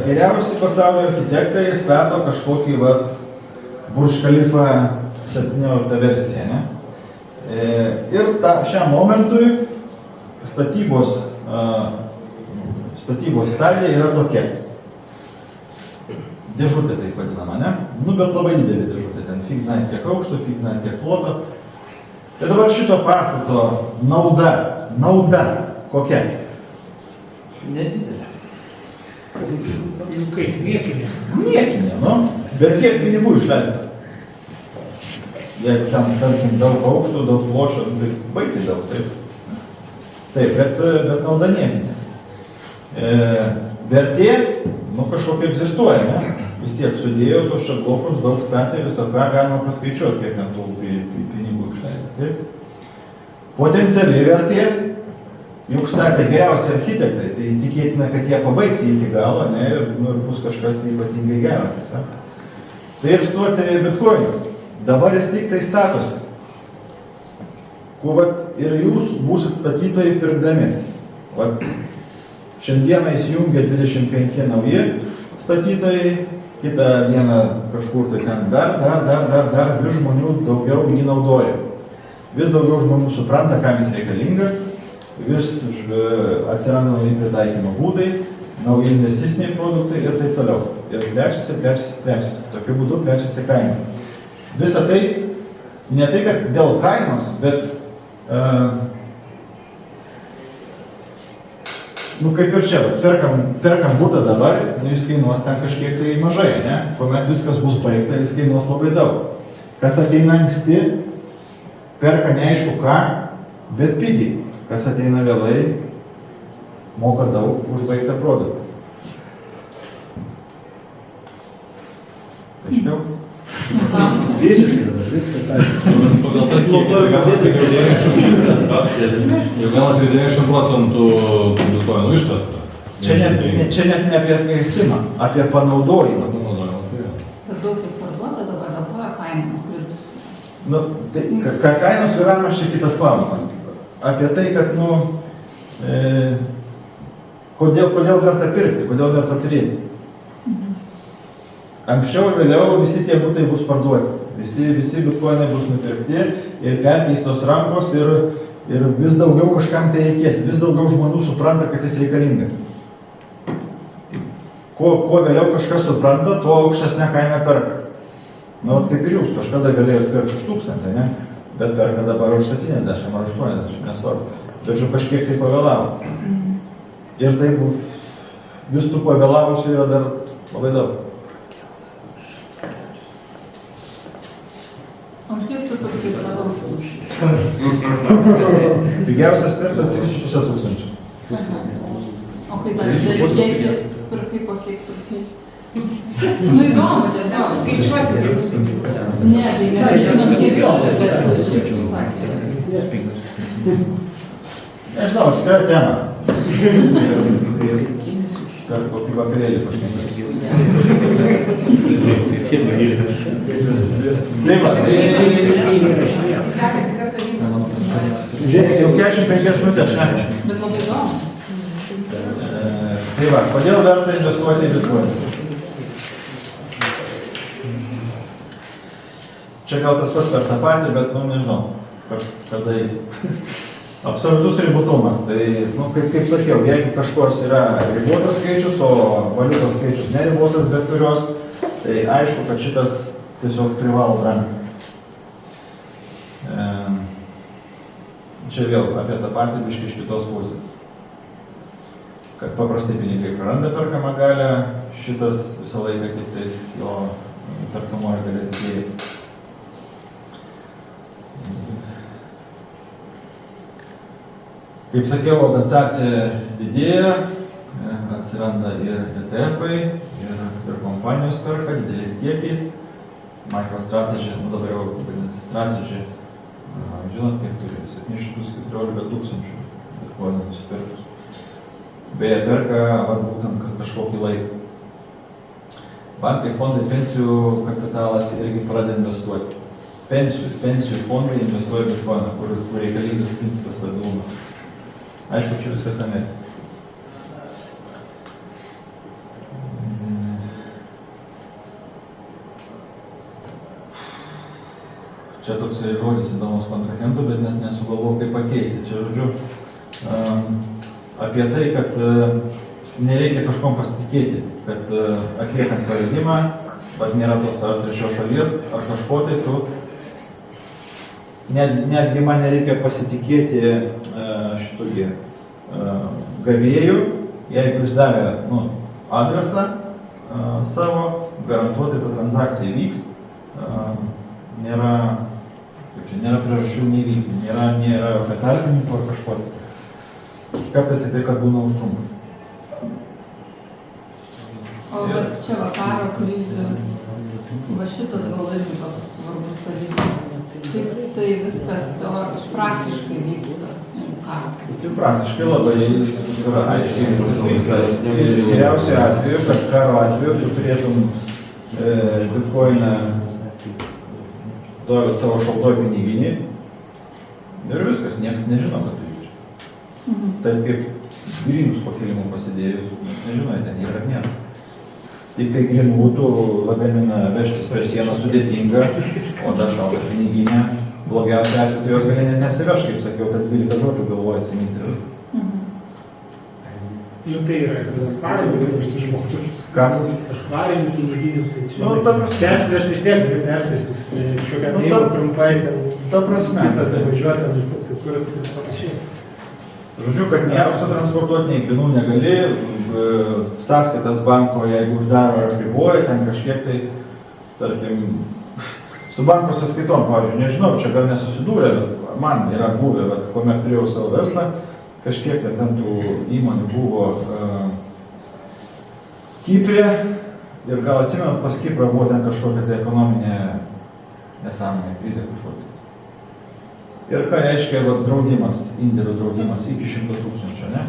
geriausi pasaulio architektai stato kažkokį va Burj Khalifa 17 versiją, ne? Ir šiam momentui statybos stadija yra tokia. Dėžutė taip vadinama, ne? Nu, bet labai didelė dėžutė, ten fig znait kiek aukšto, fig znait kiek ploto. Tai dabar šito pastato nauda kokia? Nedidelė. Kaip niekinė. Niekinė, nu, bet kiek pinigų išleista? Jeigu ten, tarkim, daug aukštų, daug pločio, tai baisiai daug, taip. Taip, bet nauda niekinė. Vertė, nu, kažkokia egzistuoja, ne? Vis tiek sudėjo tos šablokus, daug statė, visą ką galima paskaičiuoti, kiek ant tų pinigų išleido, taip. Potencialiai vertė, juk statė geriausi architektai, tai tikėtina, kad jie pabaigs jį iki galo, ne, ir bus kažkas tai ypatingai geras. Tai ir stoti bitkoiną. Dabar jis tik tai statosi. Vat ir jūs būsit statytojai pirkdami. Vat šiandieną įsijungia 25 nauji statytojai, kitą dieną kažkur tai ten dar vis žmonių daugiau jį naudoja. Vis daugiau žmonių supranta, kam jis reikalingas, vis atsiranda nauji pritaikymo būdai, nauji investiciniai produktai ir taip toliau. Ir plečiasi. Tokiu būdu plečiasi kaina. Visa tai, ne tai, kad dėl kainos, bet nu kaip ir čia, perkam butą dabar, nu jis kainuos ten kažkiek tai mažai, ne? Kuomet viskas bus baigta, jis kainuos labai daug. Kas ateina anksti, perka neaišku ką, bet pigiai. Kas ateina vėlai, moka daug už baigtą produktą. Aiškiau? Visiškai dabar, viskas aišku. Pagal tai, jau 90% bitkoinų iškasta. Čia net ne apie gaisimą, apie panaudojimą. Bet daug ir parduota dabar, dėl to kaina nukritus. Nu, tai, kainos svyravimas čia kitas klausimas. Apie tai, kad, nu, kodėl verta pirkti, kodėl verta turėti. Anksčiau ir vėliau visi tie butai bus parduoti. Visi bitkoinai bus nupirkti ir perkeistos rankos ir vis daugiau kažkam tai reikės. Vis daugiau žmonių supranta, kad jis reikalingas. Kuo vėliau kažkas supranta, tuo aukštesnę kainą perka. Nu, kaip ir jūs, kažkada galėjote pirkti už 1000, ne? Bet perka dabar už 70 ar 80, nesvarbu. Bet kažkiek tai pavėlavo. Ir taip, vis tų pavėlavusių yra dar labai daug. O už kiek tu pirkai savo? Pigiausias pirktas 3500. O kaip dar dideli kiekiai, pirkai po kiek pirkai? Nu įdomu, tiesiog. Skaičiuosi. Ne, tai nežinom kiek dolis, bet šiaip sakė. Nežinau, atskira tema. Per kokį vakarėlį pašnekėti. Tai va, tai... Žiūrėkit, jau 45 minutės šnekam. Bet labai įdomu. Tai va, kodėl verta investuoti į bitkoinus? Čia gal tas pats per tą patį, bet, nu, nežinau, kada absoliutus ribotumas. Tai, nu, kaip sakiau, jeigu kažkurs yra ribotas skaičius, o valiutos skaičius neribotas bet kurios, tai aišku, kad šitas tiesiog privalo brangti. Čia vėl apie tą patį biškį iš kitos pusės. Kad paprastai pinigai praranda perkamą galią, šitas visą laiką tik tais jo perkamoji galia didėja. Kaip sakiau, adaptacija didėja, atsiranda ir ETF-ai, ir kompanijos perka dideliais kiekiais. MicroStrategy, nu dabar jau vadinasi Strategy, žinot, kiek turi 714 000 bitkoinų nusipirkus. beje, perka vat, būtent kas kažkokį laiką. Bankai, fondai, pensijų kapitalas irgi pradeda investuoti. Pensijų fondai investuoja bitkoiną, kur reikalingas principas stabilumas. Aišku, čia viskas tenai. Čia toks žodis įdomus kontrahentų, bet nesugalvojau kaip pakeisti. Čia žodžiu apie tai, kad nereikia kažkom pasitikėti, kad atliekant pavedimą, bet nėra tos ar trečios šalies, ar kažko tai tu, netgi man nereikia pasitikėti šitokį gavėjų, jeigu jis davė adresą savo, garantuotai ta transakcija vyks, nėra priežasčių nevykti, nėra apie tarpininkų ar kažko. Kartais tai, kad būna užtrunka. O bet čia va karo krizių, va šitas gal irgi toks svarbus dalykas. Kaip tai viskas praktiškai vyksta, karas? Tai praktiškai labai yra aiškiai viskas vyksta. Geriausiu atveju, kad karo atveju tu turėtum bitkoiną savo šaltoj piniginį ir viskas, niekas nežino, kad tu jį. Taip kaip grynus po kilimu pasidėjus, niekas nežino, ten yra ar nėra. Tik tai grynų būtų lagaminą vežtis per sieną sudėtinga, o dar šaltą piniginę blogiausia atveju, tu jos gali net nesiveš, kaip sakiau, tad 12 žodžių galvoja atsiminti ir viską. Tai yra akvariumų, galima išmokti. Ką? Akvariumų žudynų, tai čia. Ta prasme. Persivežti iš tiek, gali persvežtis. Šiokia neįma trumpai ten. Ta prasme. Kitą važiuoti, kur ir panašiai. Žodžiu, kad nei aukso transportuoti, nei grynų negali, sąskaitas banko, jeigu uždaro ar apriboja, ten kažkiek tai, tarkim, su banko sąskaitom, pavyzdžiui, nežinau, čia gal nesusidūrė, bet man yra buvę, bet kuomet turėjau savo verslą, kažkiek ten tų įmonių buvo Kiprė ir gal atsimenat, pas Kiprą buvo ten kažkokia tai ekonominė nesąmonė, krizė kažkokia. Ir ką reiškia draudimas, indėlių draudimas iki 100 000, ne?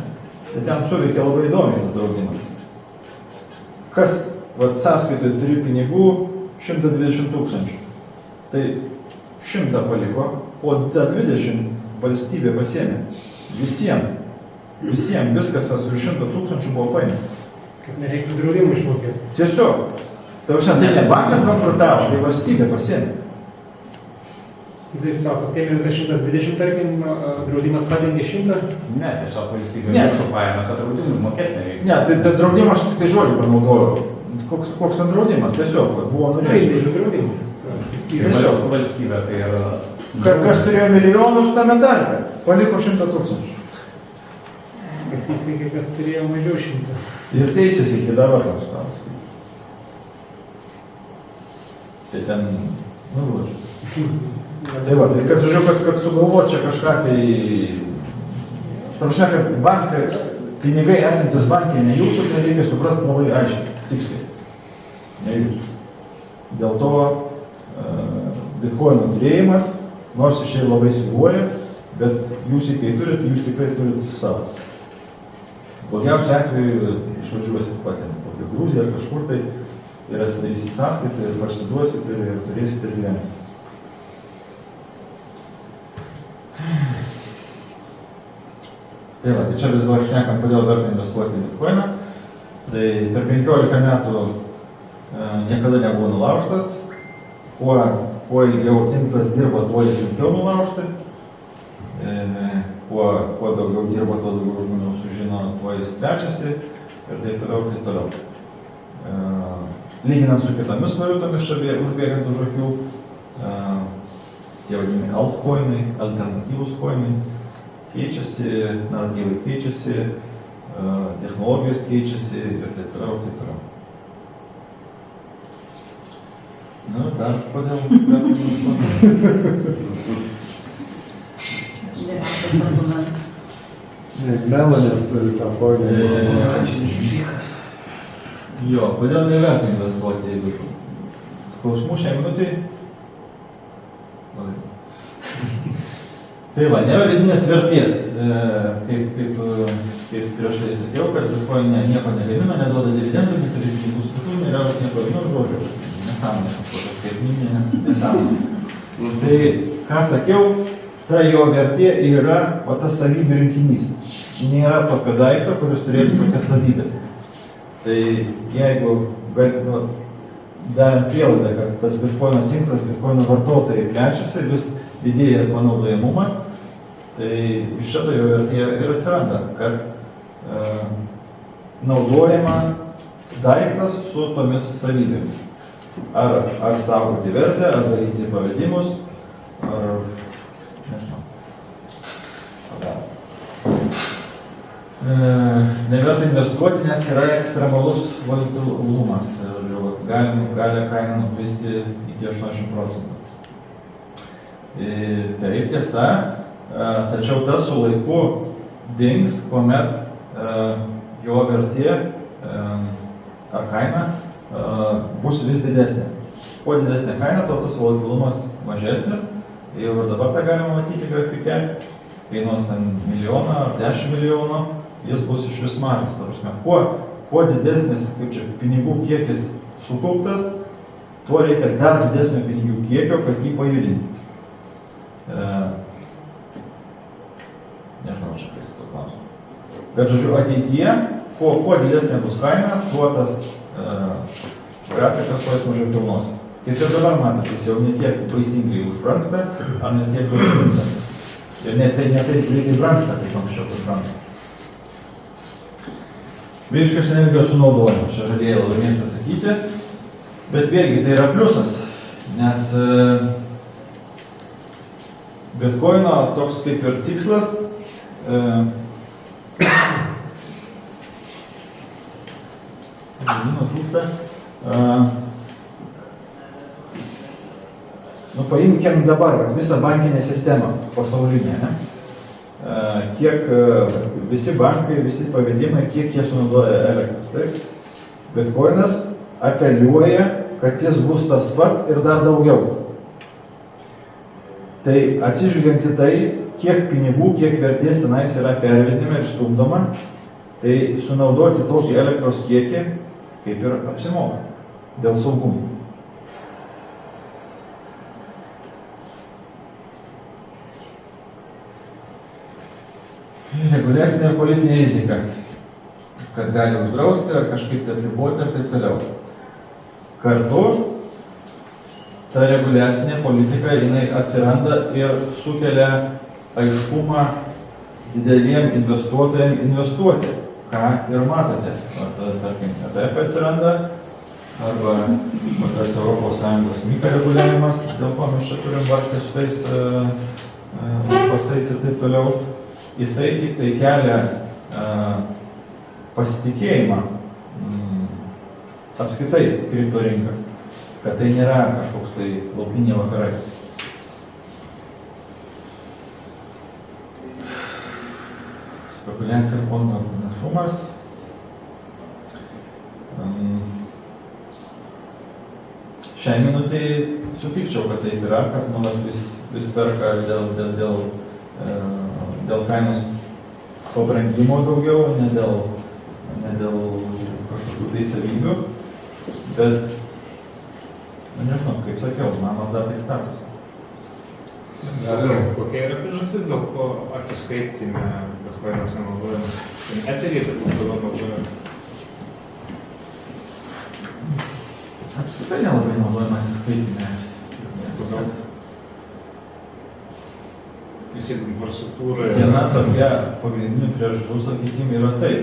Tai ten suveikia labai įdomiai tas draudimas. Kas sąskaitoj turi pinigų 120 000, tai 100 paliko, o 20 valstybė pasiėmė. Visiems, viskas, kas virš 100 000 buvo paimta. Kad nereiktų draudimų išmokėti. Tiesiog. Tai ne bankas bankrutavo, tai valstybė pasiėmė. Tai pasiėmė visą 120, tarkim, draudimas padengė 100? Ne, tiesiog valstybė lėšų paėmė, kad draudimų mokėti nereikia. Ne, tai draudimas, aš tik tai žodį panaudojau. Koks ten draudimas? Tiesiog buvo nurėžta. Indėlių draudimas. Tiesiog. Valstybė tai yra... Kas turėjo milijonus tame tarpe, paliko 100 000. Kas įsiekė, kas turėjo mažiau 100. Ir teisės iki dabar toks klausimas. Tai ten, žodžiu. Tai va, tai kad žodžiu, kad sugalvot čia kažką, tai... Prasme, kad bankai, pinigai esantis bankai ne jūsų, tai reikia suprasti labai aiškiai, tiksliai. Ne jūsų. Dėl to bitkoino turėjimas, nors iš čia labai svyruoja, bet jūs kai turit, jūs tikrai turit savo. Blogiausiu atveju išvažiuosit patį kokią Gruziją ar kažkur tai ir atsidarysit sąskaitą ir parsiduosit ir turėsit ir gyvensit. Tai va, tai čia vis dar šnekam, kodėl verta investuoti į bitkoiną. Tai per 15 metų niekada nebuvo nulaužtas. Kuo ilgiau tinklas dirba, tuo jis sunkiau nulaužti. Kuo daugiau dirba, tuo daugiau žmonių sužino, tuo jis plečiasi ir taip toliau, taip toliau. Lyginant su kitomis valiutomis užbėgant už akių, tie vadinami altcoinai, alternatyvūs coinai, keičiasi, naratyvai keičiasi, technologijos keičiasi ir taip toliau, taip toliau. Na, dar kodėl? Geriausias argumentas. Melonės turi tą poinę. Jo, kodėl neverta investuoti, jeigu klausimų šiai minutai? Tai va, nėra vidinės vertės. kaip prieš tai sakiau, kad bitkoinai nieko negamina, neduoda dividendų, neturi pinigų specialių, nėra nieko, žodžiu, nesąmonė kažkokia skaitmeninė nesąmonė. Tai, ką sakiau, ta jo vertė yra tas savybių rinkinys. Nėra tokio daikto, kuris turėtų tokias savybės. Tai jeigu darant prielaidą, kad tas bitkoino tinklas, bitkoino vartotojai plečiasi, vis didėja panaudojamumas, tai iš šito jo vertė ir atsiranda, kad naudojama daiktas su tomis savybėmis. Ar saugoti vertę, ar daryti pavedimus, ar nežinau. Neverta investuoti, nes yra ekstremalus volatilumas. Gali kaina nukristi iki 80%. Taip tiesa, tačiau tas su laiku dings, kuomet jo vertė ar kaina bus vis didesnė. Kuo didesnė kaina, tuo tas volatilumas mažesnis. Jau ir dabar tą galima matyti grafike. Kainuos ten milijoną ar 10 milijonų, jis bus iš vis mažas. Kuo didesnis pinigų kiekis sukauptas, tuo reikia dar didesnio pinigų kiekio, kad jį pajudinti. Nežinau, čia kaip to klausimu. Bet žodžiu, ateityje, kuo didesnė bus kaina, tuo tas grafikas tuo jis mažiau pilnosis. Kaip ir dabar matot, jis jau netiek baisingai užbrangsta, ar netiek baisingai. Ir net tai greitai brangsta, kaip anksčiau tas brangsta. Vyriškas energijos sunaudojimas, čia žalėjai labai mėgsta sakyti, bet vėlgi tai yra pliusas, nes bitkoino toks kaip ir tikslas paimkim dabar visą bankinę sistemą pasaulinę, ne? Kiek visi bankai, visi pavedimai, kiek jie sunaudoja elektros, taip? Bitkoinas apeliuoja, kad jis bus tas pats ir dar daugiau. Tai atsižvelgiant į tai, kiek pinigų, kiek vertės tenais yra pervedime ir stumdoma, tai sunaudoti tokį elektros kiekį kaip ir apsimoka dėl saugumo. Reguliacinė ir politinė rizika, kad gali uždrausti ar kažkaip tai apriboti ir taip toliau. Kartu ta reguliacinė politika jinai atsiranda ir sukelia aiškumą dideliem investuotojams investuoti, ką ir matote. Tarkim, ETF atsiranda arba tas ES MiCA reguliavimas, dėl ko mes čia turim vargti su tais pasais ir taip toliau. Jisai tik tai kelia pasitikėjimą apskritai kripto rinką, kad tai nėra kažkoks tai laukiniai vakarai. Spekuliacija ir fondo panašumas. Šiai minutei sutikčiau, kad taip yra, kad nuolat vis perka dėl kainos pabrangimo daugiau, ne dėl kažkokių tai savybių, bet, nežinau, kaip sakiau, namas dar tik status. Kokia yra priežastis, dėl ko atsiskaitime bitkoinas nenaudojamas? Eterį turbūt toliau naudojame. Apskritai nelabai naudojama atsiskaitime. Visi infrastruktūra. Viena tokia pagrindinių priežasčių, sakykime, yra taip.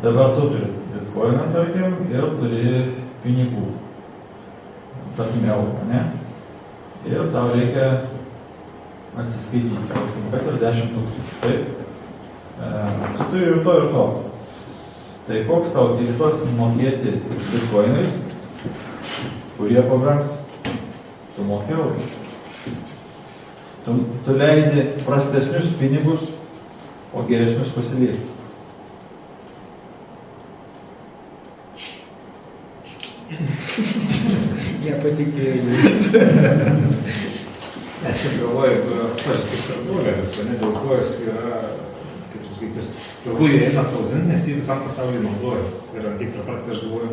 Dabar tu turi bitkoiną, tarkim, ir turi pinigų. Tarkim, eurą, ne? Ir tau reikia atsiskaityti, tarkim, kad ir 10 000. Taip. Tu turi ir to. Tai koks tau tikslas mokėti bitkoinais, kurie pabrangs? Tu moki eurų. Tu leidi prastesnius pinigus, o geresnius pasilieki. Nepatikėjau. Aš jau galvoju, pažiūrėk, kaip ir doleris, ne, dėl ko jis yra, kaip sakyti, jis turbūt eina spausdinti, nes jį visam pasaulyje naudoja. Ir ant tiek pripratinti, aš galvoju,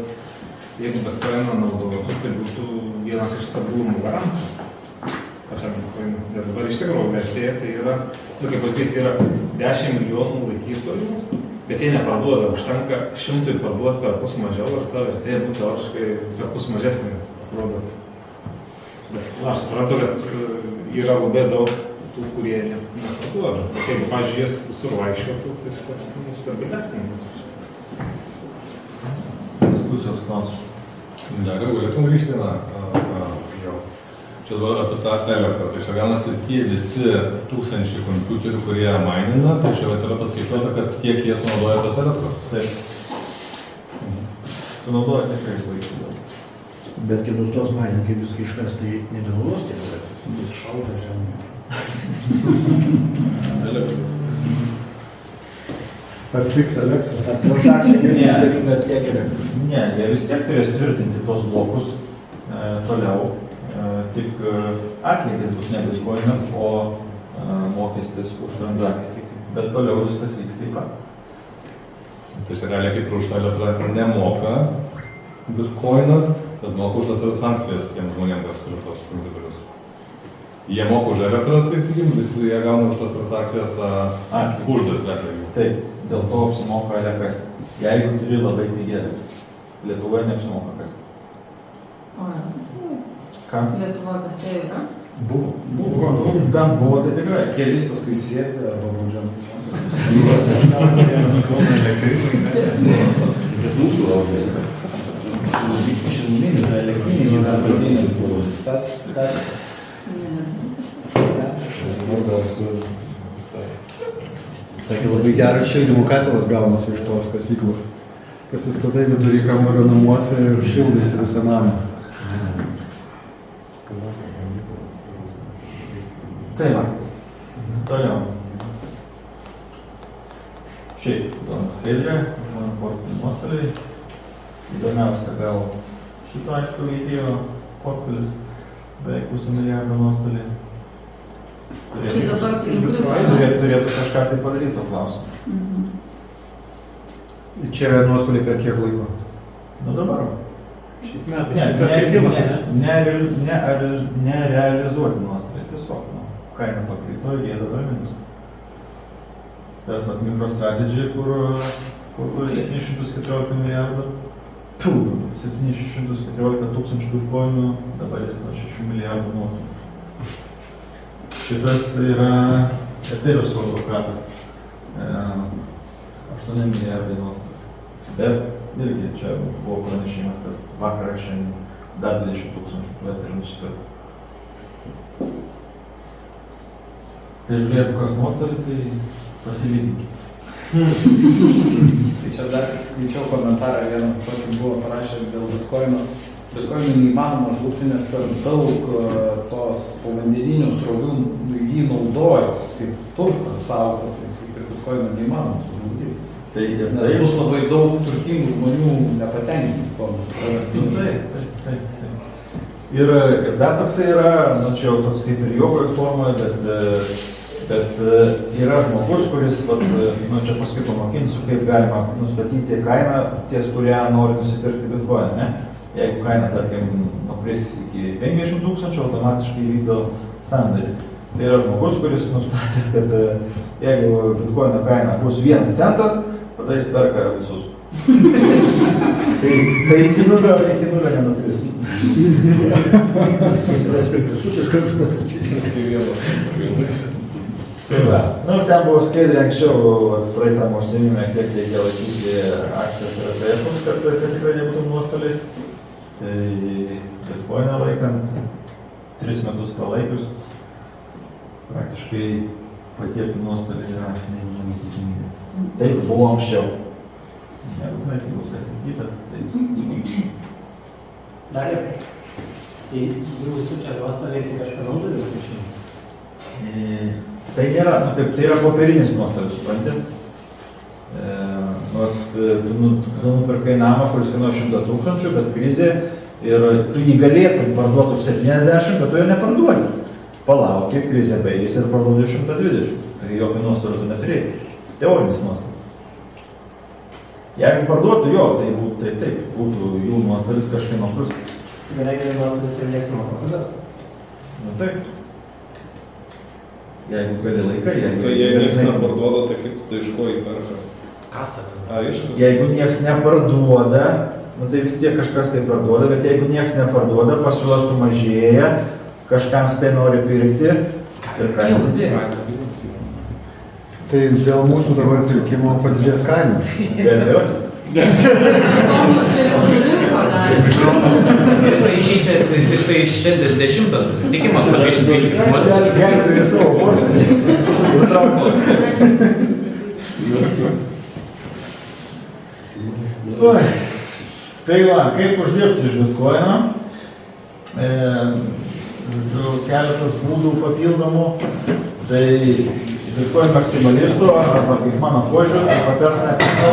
jeigu bitkoiną naudotų, tai būtų vienas iš stabilumo garantų pačiam bitkoinui. Nes dabar iš tikrųjų vertė tai yra, kaip pavyzdys, yra 10 milijonų laikytojų, bet jie neparduoda, užtenka 100 parduoti per pus mažiau ir ta vertė būtų teoriškai per pus mažesnė, atrodo. Bet aš suprantu, kad yra labai daug tų, kurie neparduoda. Bet jeigu, pavyzdžiui, jis visur vaikščiotų, tai jis pats stabilesnė. Diskusijos klausimas. Dar galėtum grįžti, jau. Čia dabar apie tą elektrą. Tai čia gaunasi tie visi tūkstančiai kompiuterių, kurie mainina, tai čia yra paskaičiuota, kad tiek jie sunaudoja tos elektros. Taip. Sunaudoja tikrai išlaikyti. Bet kai nustos mainint, kaip viską iškas, tai nebenaudos tiek, kad bus šalta žemė. Atpigs elektrą. Ar transakcija nereikalinga tiek elektros? Ne, jie vis tiek turės tvirtinti tos blokus toliau. Tik atlygis bus ne bitkoinas, o mokestis už transakciją. Bet toliau viskas vyks taip pat. Tai čia realiai kaip ir už tą elektrą nemoka bitkoinas, bet moka už tas transakcijas tiem žmonėm, kas turi tos kompiuterius. Jie moka už elektrą, sakykim, bet jie gauna už tas transakcijas tą užduotį atlygį. Taip, dėl to apsimoka elektrą. Jeigu turi labai pigią elektrą. Lietuvoje neapsimoka kasti. O, kasėjai? Ką? Lietuva kasėjai yra? Buvo. Bent buvo, tai tikrai. Keli paskui sėti arba baudžiamosios atsakomybės. Vienas kalba elektrinį. Bet mūsų laukia. Šiandien yra elektrinė, dar pradinės buvo sustat. Kas? Ne. Sakė, labai geras šildymo katilas gaunasi iš tos kasyklos. Pasistatai vidury kambario namuose ir šildaisi visą namą. Tai va. Toliau. Šiaip, įdomu skaidrė, žmonių portfelių nuostoliai. Įdomiausia gal šito aišku veikėjo portfelis, beveik 500 milijardo nuostoliai. Čia dabar įkrito. Turėtų kažką tai padaryti to klausimu. Čia nuostoliai per kiek laiko? Nu dabar. Šiais metais šitas kritimas, ne? Nerealizuoti nuostoliai, tiesiog. Kaina pakrito ir jie dabar minus. Tas MicroStrategy, kur 714 milijardų, 714 tūkstančių bitkoinų, dabar jis 6 milijardų nuostolių. Šitas yra Ethereus advokatas, 8 milijardai nuostolių. Bet irgi čia buvo pranešimas, kad vakarą šiandien dar 20 tūkstančių tų Ethereum nusipirko. Tai žiūrėtų, kas nuostolį, tai pasilyginkit. Tai čia dar skaičiau komentarą, vienas tokį buvo parašęs dėl bitkoino. Bitkoinų neįmanoma žlugti, nes per daug tos povandeninių srovių jį naudojo kaip turtą savo, tai kaip ir bitkoino neįmanoma sužlugdyti. Nes bus labai daug turtingų žmonių nepatenkinti formas, praras pinigus. Taip. Ir dar toksai yra, čia jau toks kaip ir jogoje formoje, bet yra žmogus, kuris, čia paskui pamokinsiu, kaip galima nustatyti kainą ties, kurią nori nusipirkti bitkoiną, ne? Jeigu kaina, tarkim, nukris iki 50 tūkstančių, automatiškai įvykdo sandorį. Tai yra žmogus, kuris nustatys, kad jeigu bitkoino kaina bus 1 centas, tada jis perka visus. Tai iki nulio nenukris. Jis praspėk visus iš karto. Tai va. Nu ir ten buvo skaidrė anksčiau, praeitam užsienime, kiek reikia laikyti akcijas ir ETF-us, kad tikrai nebūtų nuostoliai. Tai bitkoiną laikant, 3 metus pralaikius, praktiškai patiekti nuostolį yra neįmanoma tikimybė. Taip buvo anksčiau. Nebūtinai tai bus ateityje, bet tai. Dar ir. Tai buvusių čia nuostoliai tai kažką naudolis išėjai? Tai nėra, tai yra popierinis nuostolis, supranti. Tu nupirkai namą, kuris kainuoja 100 tūkstančių, bet krizė ir tu jį galėtum parduoti už 70, bet tu jo neparduodi. palauki, krizė baigėsi ir parduodi 120. Tai jokio nuostolio tu neturėjai. Teorinis nuostolis. Jeigu parduotų jo, tai būtų, tai taip, būtų jų nuostolis kažkieno plus. Galiausiai nuostolis ir nieks moka, kada? Nu taip. Jeigu keli laikai, Tai jei nieks neparduoda, tai kaip tada iš ko įperka? Kasakas. Iškas. Jeigu nieks neparduoda, nu tai vis tiek kažkas tai parduoda, bet jeigu nieks neparduoda, pasiūla sumažėja, kažkam tai nori pirkti ir kaina didėja. Tai dėl mūsų dabar pirkimo padidės kaina. Be abejo. Tomas čia ir surinko dar. Jisai išeičia, tik tai šiandien 10 susitikimas, pakeičia 12. Gelbėjo savo portfelį. Oi. Tai va, kaip uždirbti iš bitkoino? Keletas būdų papildomų. Tai bitkoin maksimalistų, arba kaip mano požiūrį, tai patartina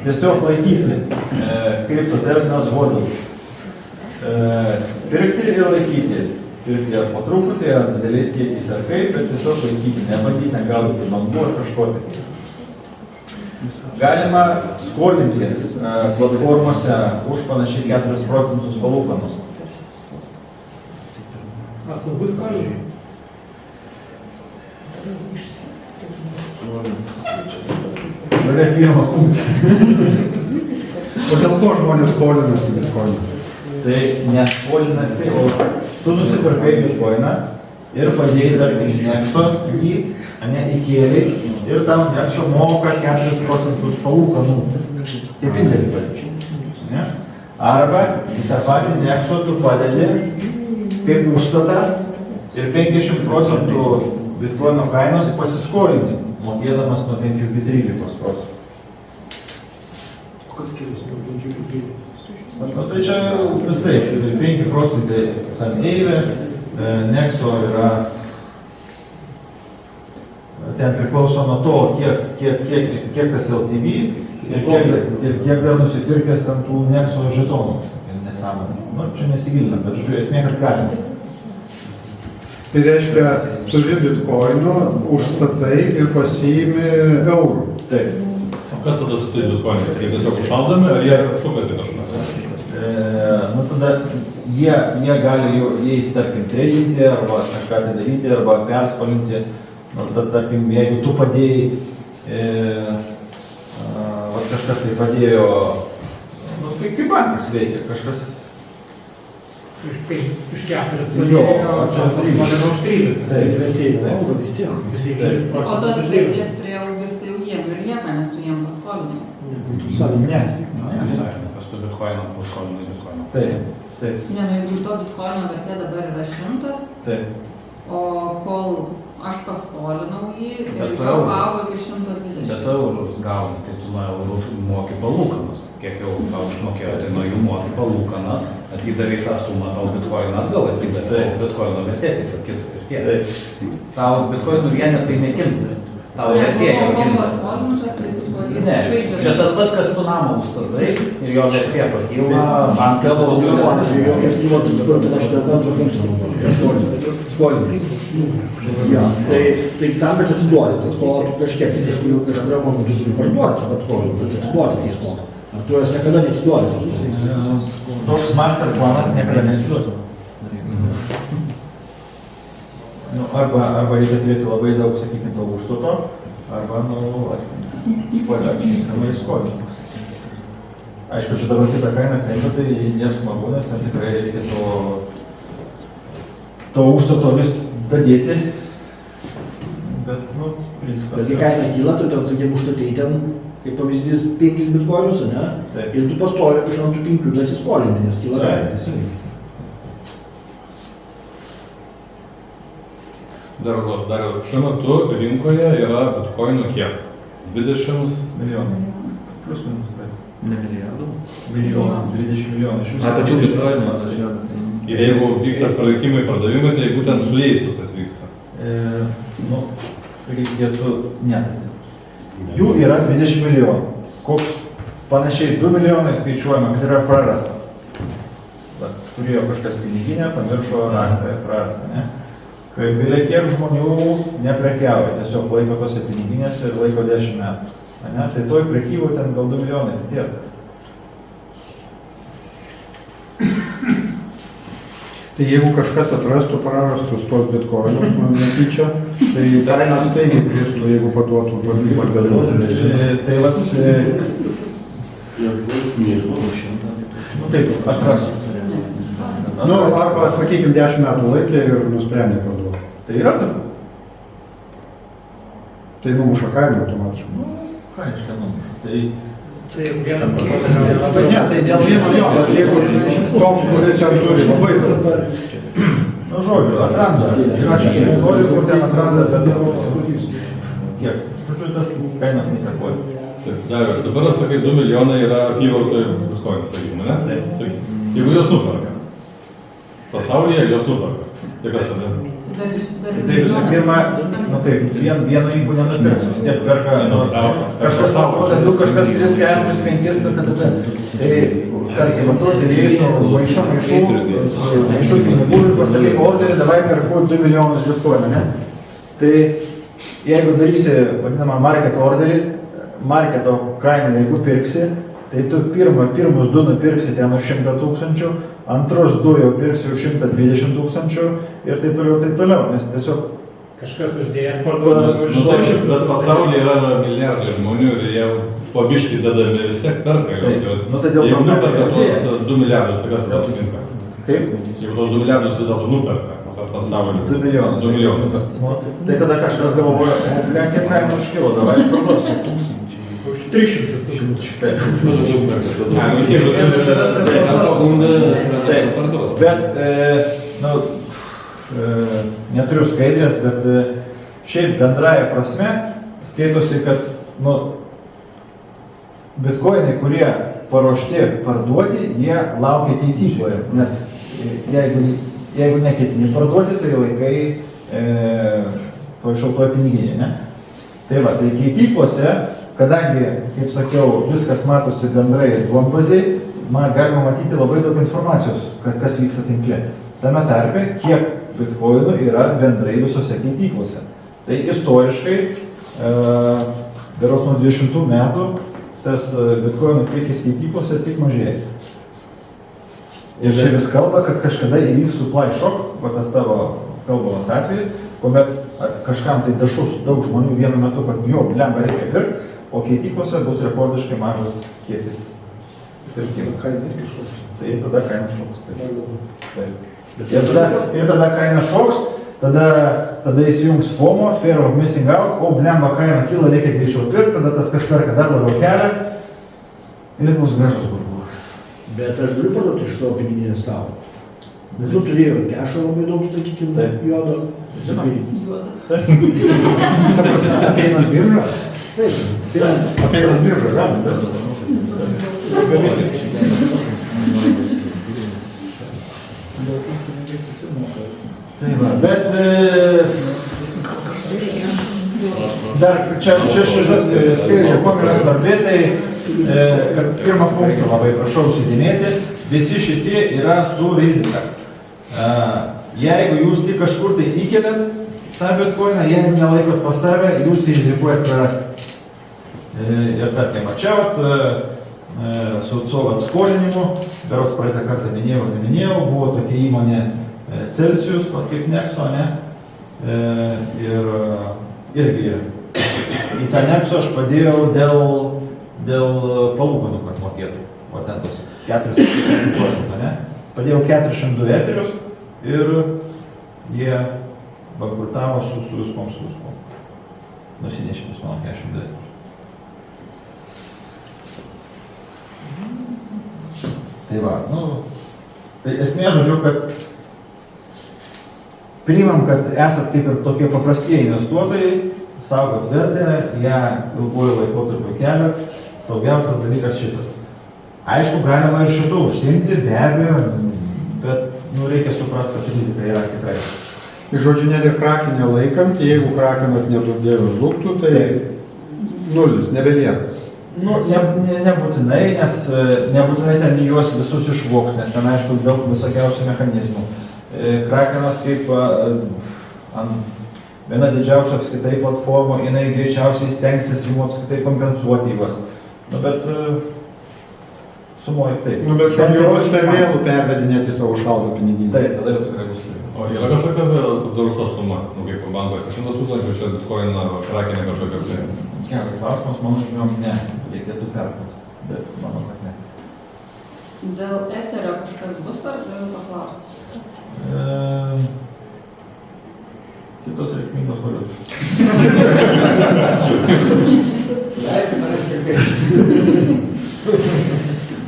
tiesiog laikyti kripto terminas hodl. Pirkti ir laikyti. Pirkti ar po truputį, ar dideliais kiekiais ar kaip, bet tiesiog laikyti, nebandyti negaudyti mangų ar kažko tai. Galima skolinti platformose už panašiai 4% palūkanus. Saugus pavyzdžiui. Žalia pirmą punktą. O dėl ko žmonės skolinasi bitkoiną? Tai neskolinasi, o tu nusipirkai bitkoiną ir padėjai dar iš Nexo jį, įkėlei ir tam Nexo moka 4% palūkanų. Kaip indėlį padėjai. Arba į tą patį Nexo tu padedi kaip užstatą ir 50% bitkoino kainos pasiskolini, mokėdamas nuo 5 iki 13%. Kokios skiriasi nuo 5 iki 13? Nu, tai čia visai, 5% tam eilė, Nexo yra, ten priklauso nuo to, kiek tas LTV ir kiek dar nusipirkęs tam tų Nexo žetonų. Nesąmonė. Nu, čia nesigilinam, bet žiūrėjau, esmė, kad galim. Tai reiškia, turi bitkoino, užstatai ir pasiimi eurų. Taip. O kas tada su tais bitkoinais? Jie tiesiog užšaldami, ar jie sukasi kažką? Nu, tada jie gali jais, tarkim, tradinti, arba kažką tai daryti, arba perskolinti. Nu, tada, tarkim, jeigu tu padėjai, kažkas tai padėjo, nu, kaip bankas veikia, kažkas... Už 4 Jo, čia už 13. Taip. Vis tiek. O tas vertės prieaugis tai jau jiem ir lieka, nes tu jiem paskolinai. Savininkas tu bitkoiną paskolinai bitkoiną. Taip, taip, Ne, nu jeigu to bitkoino vertė dabar yra 100, taip. o kol aš paskolinau jį ir Bet tu jau eurus. augo iki 120. Bet tu eurus gauni, tai tu nuo eurų moki palūkanas. Kiek jau tau išmokėjo, tai nuo jų moki palūkanas, atidavai tą sumą, tau bitkoiną atgal atidavai, Taip. bitkoino vertė tik pakito ir tiek. Taip. Tau bitkoinų vienetai nekinta, tau vertė jau Kol kinta. paskolintas, tai tu jis Ne, žaidžia. čia tas pats, kas tu namą užstatai ir jo vertė pakyla, bankai Tavo tau atveju jokios nuotaikos, dabar panašiai tą skolinės. Ja, tai tam, kad atiduodi tą skolą, tu kažkiek tai kažkurio momentu turi parduoti, bet ko, kad atiduodi tą skolą. Ar tu jas niekada neatiduodi tos užtaisas? Toks master planas niekada nesiduotų. Nu, arba reikia turėti labai daug, sakykime, to užstato, arba, pačiakinkamai skolinti. Aišku, čia dabar kitą kainą krenta, tai nesmagu, nes ten tikrai reikia to užstato vis dadėti. Bet, Bet kai kaina kyla, tu ten, sakykime, užstatei ten, kaip pavyzdys, 5 bitkoinus, ne? Taip. Ir tu pastovi iš ant tų 5 dasiskolini, nes kyla kaina, teisingai. Dar šiuo metu rinkoje yra bitkoinų kiek? 20 milijonų. Plus minus, taip. Ne milijardų. Milijonų, 20 milijonų. Iš viso Pačių bitkoinų. ir jeigu vyksta pirkimai, pardavimai, tai būtent su jais viskas vyksta. Nu, reikėtų, ne. Jų yra 20 milijonų. Koks panašiai 2 milijonai skaičiuojama, kad yra prarasta. Turėjo kažkas piniginę, pamiršo raktą ir prarasta, ne? kai beveik kiek žmonių neprekiauja, tiesiog laiko tose piniginėse ir laiko 10 metų. Ane? Tai toj prekyvoje ten gal 2 milijonai, tai tiek. Tai jeigu kažkas atrastų prarastus tos bitkoinus, man netyčia, tai kaina staigiai kristų, jeigu paduotų pardavimą. Tai vat, taip, atrastų. Nu, arba, sakykime, 10 metų laikė ir nusprendė parduoti. Tai yra tokių. Tai numuša kainą automatiškai. Ką iš ten numuša? Tai Tai jeigu vieną Ne, tai dėl vieno jo, bet jeigu toks, kuris čia turi labai daug. nu, žodžiu, atranda. Yra čia nori, kur ten atranda, bet kiek? Žodžiu, tas kainos nesakoja. Dar, dabar sakai, 2 milijonai yra apyvartoje bitkoinų, sakykime, ne? Taip. Sakykim. Jeigu jos nuperka, pasaulyje jos nuperka, tai kas tada? Tai visų pirma, nu taip, vieno įmonė nupirks, vis tiek perka, kažkas savo, du, kažkas 3, 4, 5, tai, tarkim, turtėliai su maišu pinigų ir pasakai orderį, davai perku 2 milijonus bitkoinų, ne? Tai jeigu darysi, vadinamą market orderį, marketo kainą, jeigu pirksi, tai tu pirmus 2 nupirksi ten už 100 000, antrus 2 jau pirksi už 120 000 ir taip toliau, nes tiesiog kažkas uždėjęs parduoda už Nu, taip, bet pasaulyje yra milijardai žmonių ir jie po biškį dadami vis tiek perka. Taip. Nu, tai dėl Jeigu to nuperka perka. tos 2 milijardus, tai kas tada suminka? kaip? Jeigu tos 2 milijardus vis dėlto nuperka per pasaulį. 2 milijonus. 2 milijonus. Nu, tai tada kažkas galvoja, kiek kaina užkilo, davai aš parduosiu. už 300 000. Taip. Vis tiek Taip, bet, nu, neturiu skaidrės, bet šiaip bendraja prasme skaitosi, kad, nu, bitkoinai, kurie paruošti parduoti, jie laukia keitykloje, nes jeigu neketini parduoti, tai laikai toj šaltoj piniginė, ne? Tai va, tai keityklose, kadangi, kaip sakiau, viskas matosi bendrai duombazėj, man galima matyti labai daug informacijos, kas vyksta tinkle. Tame tarpe, kiek bitkoinų yra bendrai visose keityklose. Tai istoriškai, berods nuo 20 metų, tas bitkoinų kiekis keityklose tik mažėja. Ir čia vis kalba, kad kažkada įvyks supply shock, va tas tavo kalbamas atvejis, kuomet kažkam tai dašus daug žmonių vienu metu, kad jo, blemba reikia pirkti, o keityklose bus rekordiškai mažas kiekis pirkimų. Kaina irgi šoks. Tai ir tada kaina šoks. Taip. Ir tada kaina šoks, tada įsijungs FOMO, Fear of Missing Out, o blemba kaina kyla, reikia greičiau pirkti, tada tas, kas perka, dar labiau kelia ir bus gražus burbulas. Bet aš galiu parduoti iš savo piniginės stalo. Nes tu turėjau kešą labai daug, sakykime, juodo. Juoda. Apeinant biržą? Taip, Apeinant biržą, gali. Bet dar čia šitas skaidrė, kuo yra svarbi, tai kad pirmą punktą labai prašau užsidėmėti, visi šitie yra su rizika. Jeigu jūs tik kažkur tai įkeliat tą bitkoiną, jeigu nelaikot pas save, jūs rizikuojat prarasti. Ir tarkim, čia su skolinimu, beros praeitą kartą minėjau, buvo tokia įmonė Celsius, kaip Nexo, ne? Ir irgi į tą Nexo aš padėjau dėl palūkanų, kad mokėtų. O ten tos 4%, ne? Padėjau 402 eterius ir jie bankrutavo su viskom. Nusinešė vis mano 42 eterius. Tai va, tai esmė, žodžiu, kad priimam, kad esat kaip ir tokie paprastieji investuotojai, saugot vertę, ją ilguoju laikotarpiu keliat, saugiausias dalykas šitas. Aišku, galima ir šitų užsiimti, be abejo, bet reikia suprasti, kad rizika yra tikrai. Žodžiu, net ir krakinę laikant, jeigu krakinas neduodėjo žlugtų, tai nulis, nebelieka. Nebūtinai, nes nebūtinai ten juos visus išvoks, nes ten aišku daug visokiausių mechanizmų. Krakenas kaip viena didžiausia apskaitai platformų, jinai greičiausiai stengsis jums apskaitai kompensuoti juos. Nu, bet sumuoju taip. Nu, bet jos per vėlų pervedinėti savo šaltą piniginę. Taip, tada jau tikrai bus. O yra kažkokia drausta suma, nu kaip bankas, 100 000, čia bitkoiną krakenė kažkokia tai. Geras klausimas, mano žiniom, ne, reikėtų perklausti, bet manau, kad ne. Dėl eterio kažkas bus, ar galiu paklausti? Kitos reikmingos valiutos. Leiskime man kalbėti.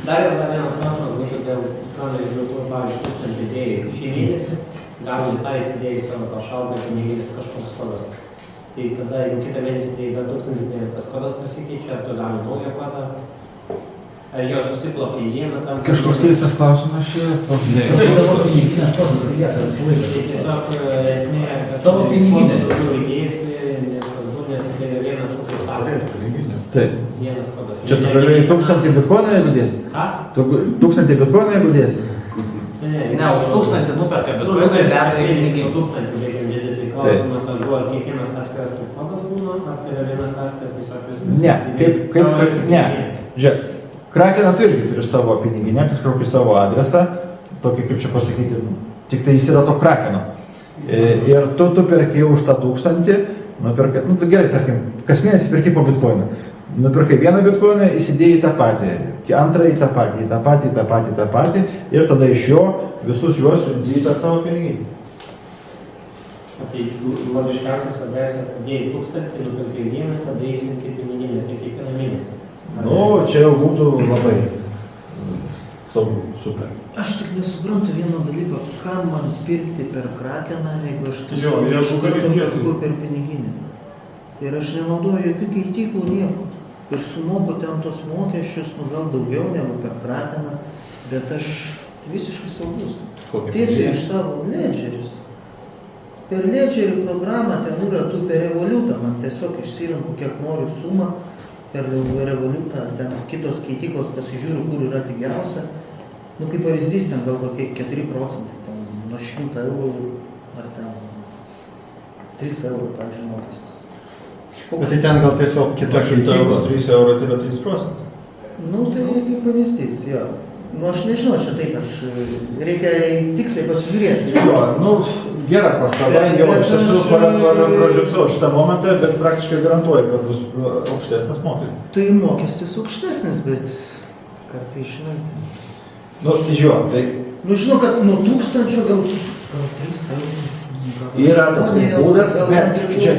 Dar vienas klausimas būtų dėl Bitcoin'o ir dėl to, pavyzdžiui, 1000 idėjų šį mėnesį gauni tą įsidėjai savo tą šaltą piniginį kažkoks kodas. Tai tada, jeigu kitą mėnesį idėjai dar 1000 idėjų, tas kodas pasikeičia, ar tu gauni naują kodą? Ar jo susiplopia į vieną tam? Kažkoks keistas klausimas čia. Tavo piniginės kodas tai lieka visą laiką. Tai tiesiog esmė, kad Tavo piniginė. daugiau įdėsi, nesvarbu, nes tai yra vienas kaip sąskaitas. Taip. Vienas kodas. Čia tu galėjai 1000 bitkoinų, jeigu dėsi? Ką? Tu 1000 bitkoinų, jeigu dėsi? Ne, už 1000 nuperka bitkoiną ir deda į piniginę. 1000 reikia dėti, tai klausimas, ar buvo kiekvienas atskiras kaip kodas būna, ar tai yra vienas atskiras tiesiog viskas. Ne, ne. Žiūrėk, Krakeną tu irgi turi savo piniginę, kažkokį savo adresą, tokį, kaip čia pasakyti, tik tai jis yra to Krakeno. Ir tu perki už tą 1000, nuperki, nu gerai, tarkim, kas mėnesį perki po bitkoiną. Nupirkai vieną bitkoiną, įsidėjai tą patį, antrą į tą patį, tą patį ir tada iš jo visus juos sudėjai tą savo piniginį. Tai logiškiausias svarbiausia, dėjai 1000, nupirkai vieną, tada eisim kaip piniginę, tai kiekvieną mėnesį. Nu, čia jau būtų labai saugu, super. Aš tik nesuprantu vieno dalyko, kam man pirkti per Krakeną, jeigu aš Jo, jeigu gali tiesiai. perku per piniginę. Ir aš nenaudoju jokių keityklų nieko. Ir sumoku ten tos mokesčius, nu gal daugiau negu per Krakeną, bet aš visiškai saugus. Tiesiai iš savo ledžeris. Per ledžerį programą ten yra tu per Revolutą, man tiesiog išsirenku kiek noriu sumą, per Revolutą, ten kitos keityklos pasižiūriu, kur yra pigiausia. Nu, kaip pavyzdys, ten gal kokie 4%, ten nuo 100 eurų ar ten 3 eurų, pavyzdžiui, mokestis. Bet tai ten gal tiesiog kita keitykla. 3 eurų tai yra 3%. Nu, tai kaip pavyzdys, jo. Nu, aš nežinau, čia taip, reikia tiksliai pasižiūrėti. Jo, nu, gera pastaba, jau aš esu pražiopsau šitą momentą, bet praktiškai garantuoju, kad bus aukštesnis mokestis. Tai mokestis aukštesnis, bet kartai žinai. Nu, žiūrėjau, tai Nu, žinau, kad nuo 1000 gal 3 eurų. yra toks būdas, bet čia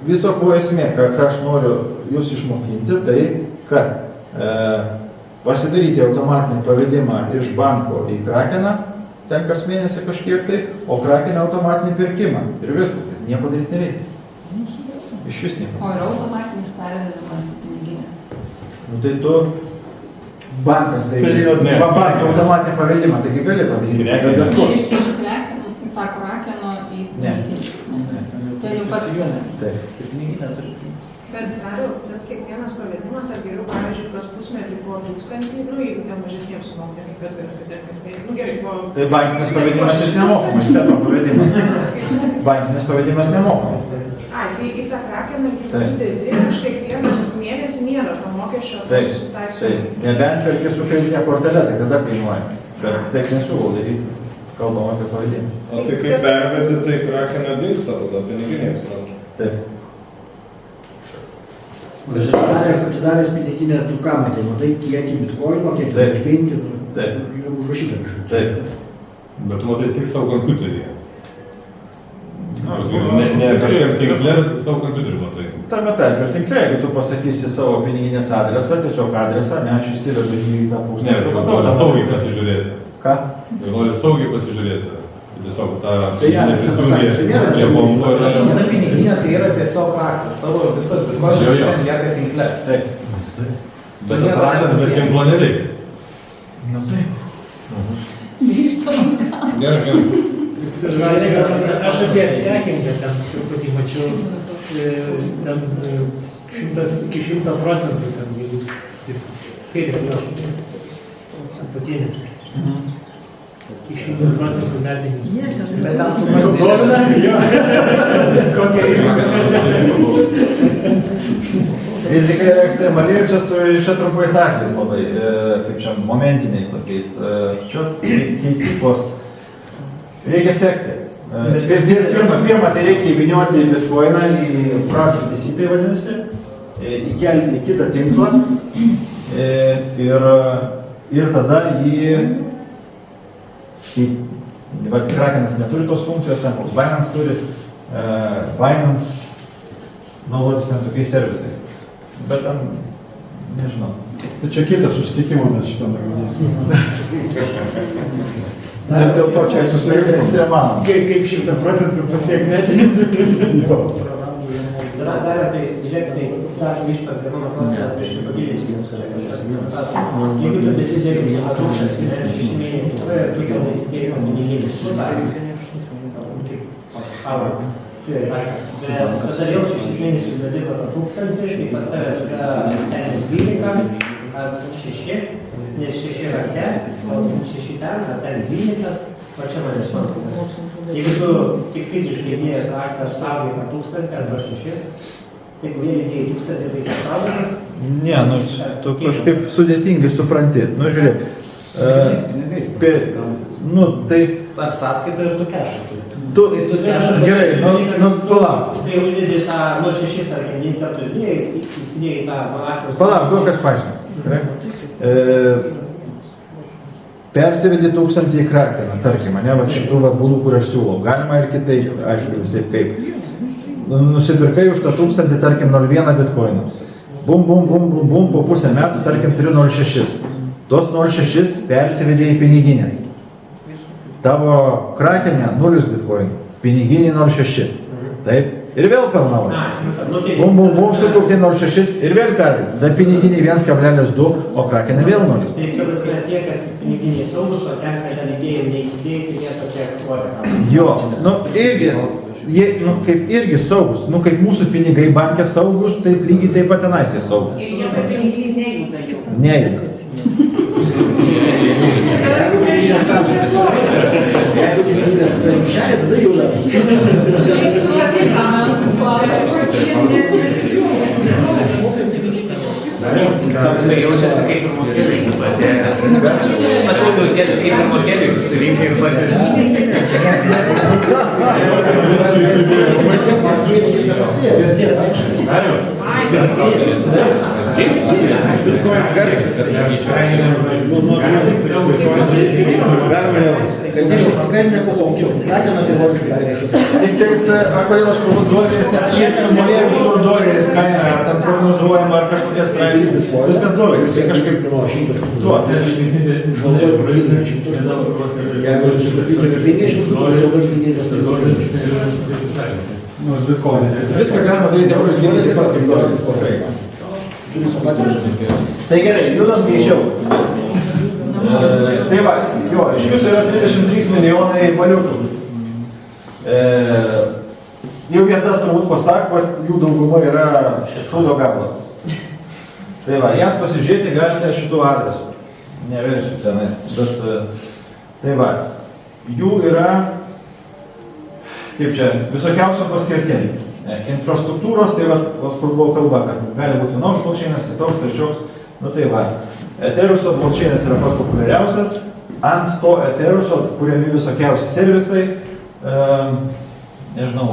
viso ko esmė, ką aš noriu jūs išmokinti, tai kad pasidaryti automatinį pavedimą iš banko į Krakeną, ten kas mėnesį kažkiek tai, o Krakenę automatinį pirkimą. Ir viskas, nieko daryti nereikia. Iš vis nieko. O yra automatinis pervedimas į piniginę? Nu tai tu bankas, tai Ne. banko automatinį pavedimą, taigi gali padaryti. Krakenę. Bet kur? Ne, iš Krakeno, į tą Krakeno į piniginę. Tai jau pats Taip. Piniginę turi. Bet dariau, tas kiekvienas pavedimas, ar geriau, pavyzdžiui, kas pusmetį po 1000, nu, jeigu ten mažesniems sumom, ne kaip Edgaras, kad ten kas mėnesį, nu gerai, po... Tai bankinis pavedimas jis nemokamas, SEPA pavedimas. Bankinis pavedimas nemokamas. Ai, tai į tą Krakeną, kai tu Taip. dedi, už kiekvienas mėnesį nėra to mokesčio Taip, tai taip. sumai. Nebent perki su kreditinė kortelė, tai tada kainuoja. Bet taip nesiūlau daryti. Kalbam apie pavadinimą. O tai kaip pervesti, tai Krakenė dingsta tada, piniginė atsiranda. Taip. Atidaręs piniginę, tu ką matai? Matai kiekį bitkoino, kiek Taip. išpinti, Taip. ir užrašyta kažkaip. Taip. Bet tu matai tik savo kompiuteryje. Ne kažkiek tinkle, bet tik savo kompiuterį matai. Tame taip, ir tinkle, jeigu tu pasakysi savo piniginės adresą, tiesiog adresą, ne, aš įsivedu į tą puslapį. Ne, bet Matau, nori tą saugiai adresą. pasižiūrėti. Ką? Ir nori saugiai pasižiūrėti. Tiesiog tą Tai ne, neprisijungė tai nėra prie bombo ir Ta piniginė tai yra tiesiog raktas, tavo visas bitkoinas Jo, jo. ten lieka tinkle. Taip. Bet tas raktas be tinklo neveiks. Nu taip. grįžtam atgal. Gerai. Aš apie stekingą ten truputį mačiau, ten 100 iki 100% ten, jeigu kaip jau su patinėms. Iš 100 metinių. Ne, ten Bet ten su Rizika yra ekstremali ir čia trumpais atvejais labai, kaip čia, momentiniais tokiais. Čia keityklos reikia sekti. Pirma, tai reikia įvinioti bitcoiną į praktiką, tai vadinasi, įkelti į kitą tinklą ir tada jį, Krakenas neturi tos funkcijos, ten koks Binance turi, Binance naudotis ten tokiais servisais. Bet ten, nežinau. Tai čia kitas susitikimo mes šitą organizuosime. Nes dėl to čia susirinkti ekstremalų. Kaip 100% pasiekti. Dar apie, žiūrėkite, dar grįžtą prie mano klausimą, prieš pagilinti, nes jeigu tu besidėkime, atruksas, 6 mėnesiai, reikia neįsidėjimo piniginis, kaip pasisavą, bet kada vėl 6 mėnesius dadirba tą 1000, tai pas tavę ten 12 ar 6, nes 6 rate, o 6 ten, ar ten 12, o čia man nesuotas. Jeigu tu tik fiziškai įdėjęs raštą apsaugai per 1000 arba 6, tai jeigu vėl įdėjai 1000, tai jis apsaugotas? Ne, nu, tu kažkaip sudėtingai supranti. Nu, žiūrėk. Nu, tai... Ar sąskaitą ir tu kešą turi? Gerai, nu, palauk. Kai uždėdė tą 06, tarkim, 9 kartus dėjai, įsidėjai tą malakros... Palauk, duok aš paaiškinu. Persivedi 1000 į Krakeną, tarkim, ne, va šitų būdų, kur aš siūlau. Galima ir kitaip, aišku, visai kaip. Nusipirkai už tą 1000, tarkim, 0,1 bitcoinų. Bum, po pusę metų, tarkim, 3,06. Tos 0,6 persivedi į piniginę. Tavo Krakenė 0 bitcoinų, piniginė 0,6. Taip. Ir vėl per naują. Bum, sukurti 0,6 ir vėl pervedi. Da piniginė 1,2, o Krakenė vėl 0. Taip, tada tie, kas piniginiai saugus, o ten, kad įdėjai neįsidėjai, tai jie tokie aktuoja. Jo, nu irgi, jie, nu, kaip irgi saugus. Nu, kaip mūsų pinigai bankė saugus, taip lygiai taip pat tenais jie saugus. Ir jie per piniginį nejuda jau. Nejuda. Jeigu piniginės tai kišenė, tada juda. Tai jaučiasi kaip ir mokėliai būtų atėję. Sakau, jautiesi kaip ir mokėliai susirinkę ir patirti. Tik tais, kodėl aš kalbu doleriais, nes šiaip sumoje visur doleriais kaina, ar ten prognozuojama, ar kažkokie straipsniai. Viskas doleriais, tai kažkaip tuo. Jeigu diskutuotume 50 $, Nu, bitcoinas. Viską galima daryti eurais lygiai taip pat kaip doleriais. Tai gerai, judam greičiau. Tai va, jo, iš jūsų yra 33 milijonai valiutų. Jau vien tas turbūt pasako, jų dauguma yra šūdo gabalas. Tai va, jas pasižiūrėti galite šitų adresų. Neversiu tenais, bet tai va, jų yra, kaip čia, visokiausios paskirtim. Infrastruktūros, tai va, kur buvo kalba, kad gali būti vienoks blockchainas, kitoks, trečioks, nu tai va. Etheruso blockchainas yra pats populiariausias, ant to Etheruso kuriami visokiausi servisai, nežinau,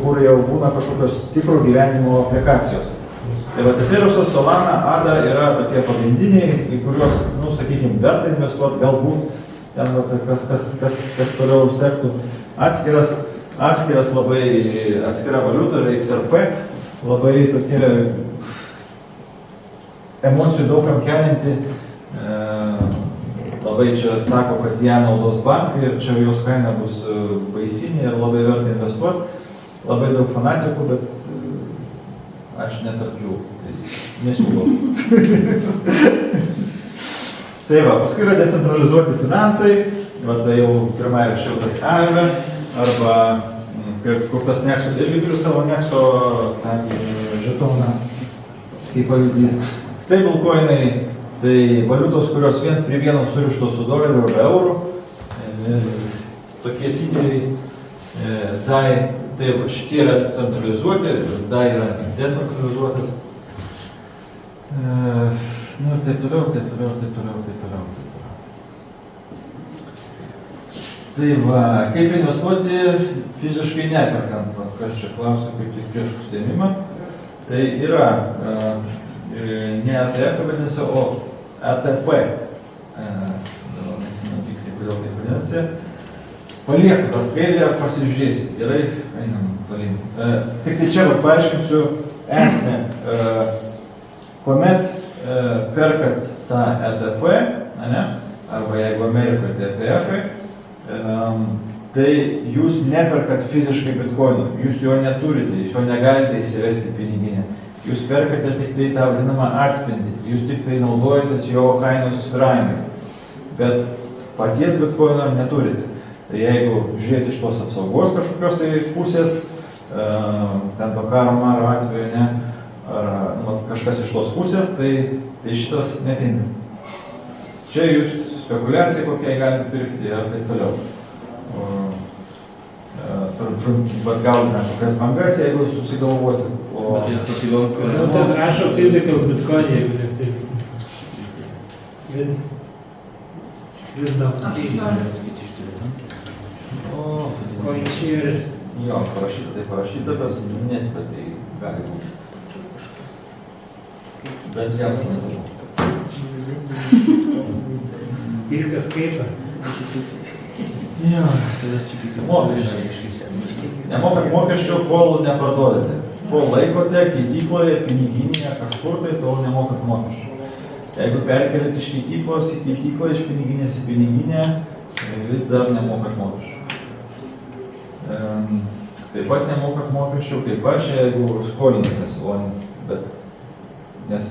kur jau būna kažkokios tikro gyvenimo aplikacijos. Tai va, Etherusos, Solana, ADA yra tokie pagrindiniai, į kuriuos, nu, sakykime, verta investuoti, galbūt ten va, kas toliau sektų. Atskiras labai, atskira valiuta yra XRP, labai tokie emocijų daugam kelinti, labai čia sako, kad ją naudos bankai ir čia jos kaina bus baisinė ir labai verta investuoti, labai daug fanatikų, bet aš netarp jų, tai nesiūlau. Tai va, paskui yra decentralizuoti finansai, va, tai jau pirmąjį rašiau tas AIV, arba kur tas Nexo, irgi turi savo Nexo žetoną, kaip pavyzdys. Stablecoinai, tai valiutos, kurios 1:1 surištos su doleriu arba eurų, tokie tipiniai DAI, tai šitie yra centralizuoti, DAI yra decentralizuotas. Nu ir taip toliau. Tai va, kaip investuoti fiziškai neperkant, kas čia klausia, kaip tik prieš užsiėmimą. Tai yra ne ETF vadinasi, o ETP. Dabar nesimenu tiksliai, kodėl taip vadinasi. Palieku tą skaidrę, pasižiūrėsit. Gerai, einam tolyn. Tik tai čia paaiškinsiu esmę. Kuomet perkat tą ETP, arba jeigu Amerikoje tai ETF-ai, tai jūs neperkat fiziškai bitkoino, jūs jo neturite, jūs jo negalite įsivesti piniginę. Jūs perkate tik tai tą vadinamą atspindį, jūs tik tai naudojatės jo kainos svyravimais, bet paties bitkoino neturite. Tai jeigu žiūrėti iš tos apsaugos kažkokios tai pusės, ten to karo maro atveju, ar kažkas iš tos pusės, tai šitas netinka. Čia jūs spekulacijai kokiai galite pirkti ir taip toliau. Bet gauname kokias bangas, jeigu susigalvosit. Ten rašo physical bitcoin, jeigu nepirkti. Vis daug. Coinshares. Jo, parašyta, bet netipa, tai gali būti. Bet jam nesvarbu. Pirkas skaito. Jo, mokesčiai. Nemokat mokesčių, kol neparduodate. Kol laikote keitykloje, piniginėje, kažkur tai, tol nemokat mokesčių. Jeigu perkeliat iš keityklos į keityklą, iš piniginės į piniginę, vis dar nemokat mokesčių. Taip pat nemokat mokesčių, kaip aš, jeigu skolinatės, bet nes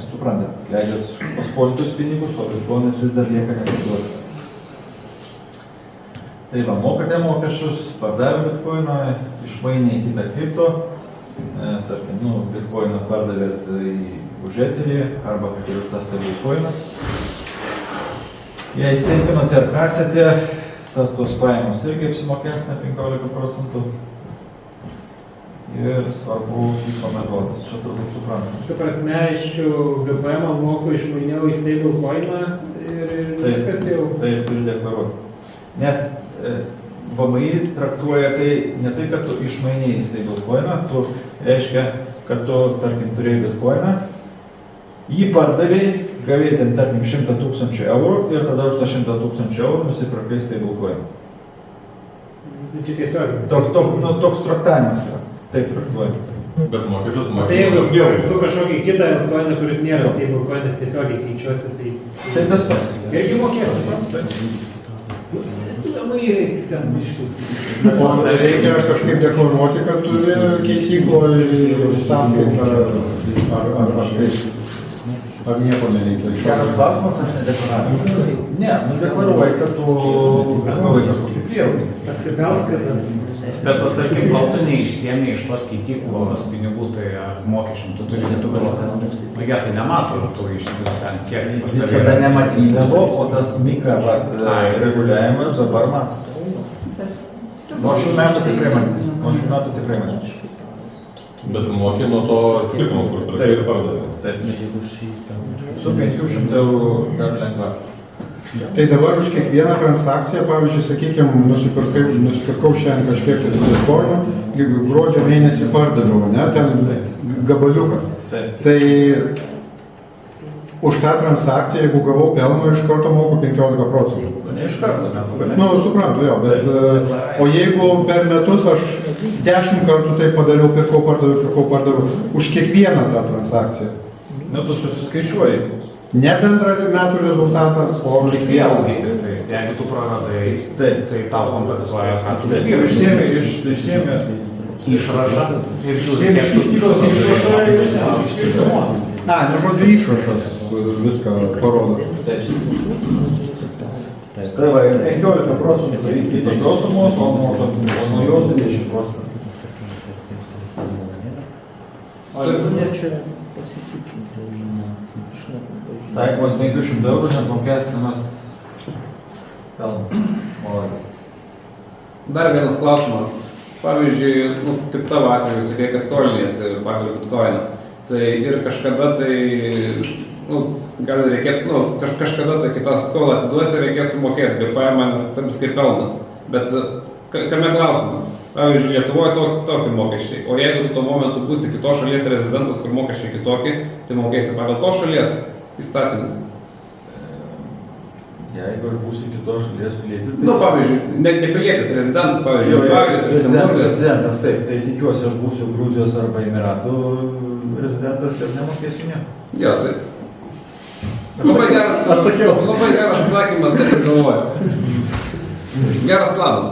suprantat, leidžiat paskolintus pinigus, o bitkoinas vis dar lieka neparduotas. Tai va, mokate mokesčius, pardavę bitkoiną, išmainė į kitą kripto, tarkim, bitkoiną pardavėt už eterį arba kaip ir už tą stablecoiną. Jei įsteipinote ar kasėte, tos pajamos irgi apsimokestina 15%. Ir svarbu FIFO metodas, čia turbūt suprantam. Tu prasme, iš GPM moku išmainiau į stablecoiną ir viskas jau. Taip, turi deklaruoti. Nes VMI traktuoja tai ne tai, kad tu išmainiai į stablecoiną, tu reiškia, kad tu, tarkim, turėjai bitcoiną, jį pardavėjai, gavėjai ten, tarkim, 100 000 eurų ir tada už tą 100 000 eurų nusipirkai stablecoiną. Čia tiesiog. Toks traktavimas yra. Taip traktuoja. Bet mokesčius Tai jeigu tu kažkokį kitą bitcoiną, kuris nėra stablecoinas, tiesiogiai keičiuosi, tai tas pats. Irgi mokėsi. Labai reikia ten biškių. O reikia kažkaip deklaruoti, kad turi keitykloje sąskaitą ar kaip? Ar nieko nereikia? Geras klausimas, aš nedeklaravau. Ne, deklaruoji, kad tu gavai kažkokį prieaugį. Pasibelsk, kad... Bet o tarkim, kol tu neišsiemi iš tos keityklos pinigų, tai mokesčių tu turi deklaruoti. Na jie tai nemato, tu ten kiek pas tave. Visada nematydavo, o tas mikro reguliavimas dabar mato. Nuo šių metų tikrai matys. Bet mokė nuo to skirtumo, kur pradėjo ir pardavė. Taip. Su 500 eurų dar lengva. Tai dabar už kiekvieną transakciją, pavyzdžiui, sakykime, nusipirkau šiandien kažkiek tai bitkoino, gruodžio mėnesį pardaviau, ne, ten gabaliuką. Tai už tą transakciją, jeigu gavau pelno, iš karto moku 15%. Ne iš karto. Suprantu, jo, bet o jeigu per metus aš 10 kartų tai padariau, pirkau, pardaviau, už kiekvieną tą transakciją. Tu susiskaičiuoji. Ne bendrą metų rezultatą, o už vėlgi, jeigu tu praradai, tai tau kompensuoja, ką tu uždirbi. Išsiemi išrašą ir žiūri, kiek tu išsisumoji. Žodžiu, išrašas viską parodo. Tai va, 15% iki tos sumos, o nuo jos 20%. Taikomas 500 eurų, neapmokestinamas Dar vienas klausimas. Pavyzdžiui, kaip tavo atveju, sakai, kad skoliniesi pagal bitkoiną. Tai ir kažkada tai, gal reikėtų, kažkada tai kitą skolą atiduosi, reikės sumokėti GPM, nes tai bus kaip pelnas. Bet kame klausimas? Pavyzdžiui, Lietuvoje tokie mokesčiai. O jeigu tu tuo momentu būsi kitos šalies rezidentas, kur mokesčiai kitokie, tai mokėsi pagal tos šalies įstatymus. Jeigu aš būsiu kitos šalies pilietis, tai... pavyzdžiui, ne pilietis, rezidentas, pavyzdžiui, rezidentas, taip, tai tikiuosi aš būsiu Gruzijos arba Emiratų rezidentas ir nemokėsiu nieko. Jo, taip. Labai geras atsakymas, kaip ir galvoju. Geras planas.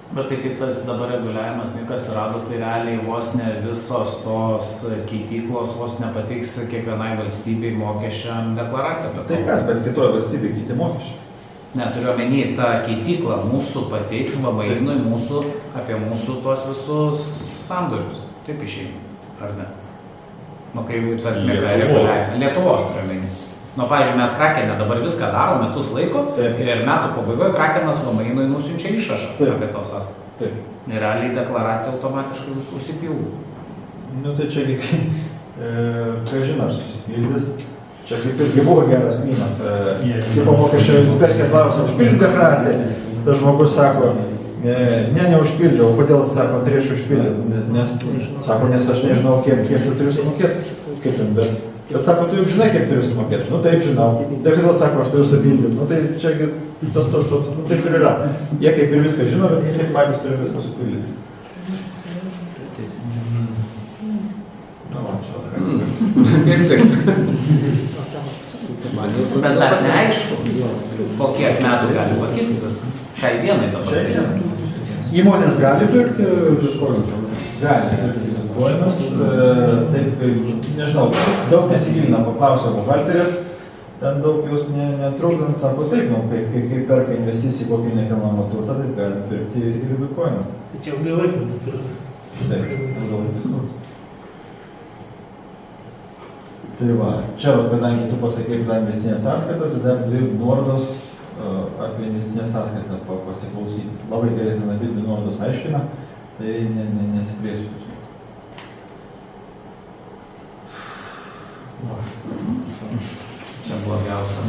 Bet tai kaip tas dabar reguliavimas, atsirado, tai realiai vos ne visos tos keityklos vos nepateiks kiekvienai valstybei mokesčiam deklaraciją. Tai kas, bet kitoje valstybėje kiti mokesčiai? Ne, turiu omeny, ta keitykla mūsų pateiks VMI-nui apie mūsų tuos visus sandorius. Taip išeina, ar ne? Kai tas reguliavimas. Lietuvos turiu omeny. Pavyzdžiui, mes Krakene dabar viską darom metus laiko ir metų pabaigoje Krakenas VMI-nui nusiunčia išrašą apie tau sąskaitą. Ir realiai deklaracija automatiškai užsipildo. Tai čia kažin ar susipildys. Čia kaip irgi buvo geras mynas. Tipo mokesčio inspekcija klausia, užpildė deklaraciją. Tas žmogus sako, neužpildžiau. Kodėl, sako, turėčiau užpildyti? Nes aš nežinau, kiek tu turiu sumokėti. Kaip ten, bet sako, tu juk žinai, kiek turiu sumokėti. Taip žinau. Tai kodėl sako, aš turiu supildyti. Tai čia taip ir yra. Jie kaip ir viską žino, bet vis tiek patys turi viską supildyti. Bet dar neaišku, po kiek metų gali pakistis. Šiai dienai dabar. Įmonės gali pirkti bitkoinus? Gali pirkti bitkoinus. Taip, nežinau, daug nesigilina, paklausiau buhalterės, ten daug jos netrukdant, sako taip, kai perka investiciją į kokį nekilnojamą turtą, taip gali pirkti ir bitkoinų. Tai čia ilgalaikinis turtas. Taip, ilgalaikis turtas. Tai va, čia, kadangi tu pasakei, kad investicinė sąskaita, tai dar dvi nuorodos apie investicinę sąskaitą pasiklausyti. Labai gerai ten abi dvi nuorodos aiškina, tai nesiplėsiu. Čia blogiausia.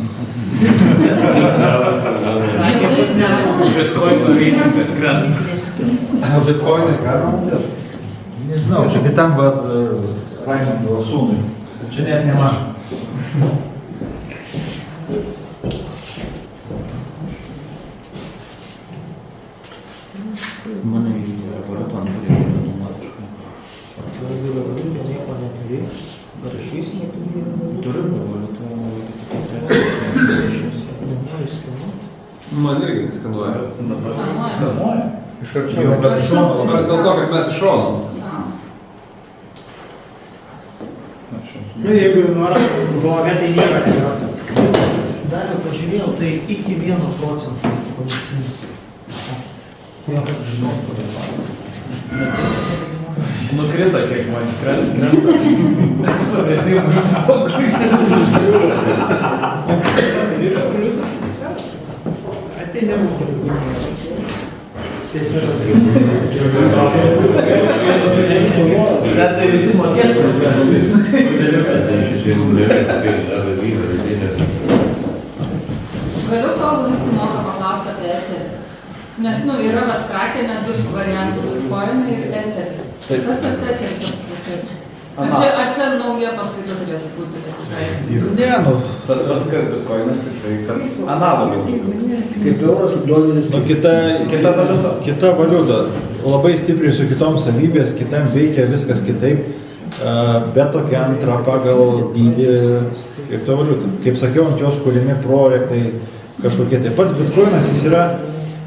Bitcoinų reitingas krenta. Bitcoinai galima? Nežinau, čia kitam Raimundo sūnui. Čia net ne man. Mano laboratorija norėjo automatiškai. Laboratorija nieko neturi. Rašys neturi. Turiu laboratoriją. Man irgi neskanuoja. Skanuoja? Iš arčiau. Bet dėl to, kad mes iš šono. Jeigu nori bloga, tai niekas nėra. Dar pažiūrėjau, tai iki 1% komisinis. Tai žinos Nukrito kiek man, krenta. Pavėtimas. Tai nemoka. Bet tai visi mokėtų. Galiu, kol visi moka paklausti apie eterį. Nes, yra Krakene du variantų, bitkoinai ir eteris. Kas tas eteris apskritai? Ar čia nauja paskaita turėtų būti? Ne, Tas pats kas bitkoinas, tik tai, kad analogas. Kaip euras, kaip doleris. Kita valiuta. Kita valiuta. Labai stipriai su kitom savybės, kitam veikia viskas kitaip, bet tokia antra pagal dydį kriptovaliuta. Kaip sakiau, ant jos kūrimi projektai kažkokie. Tai pats bitkoinas jis yra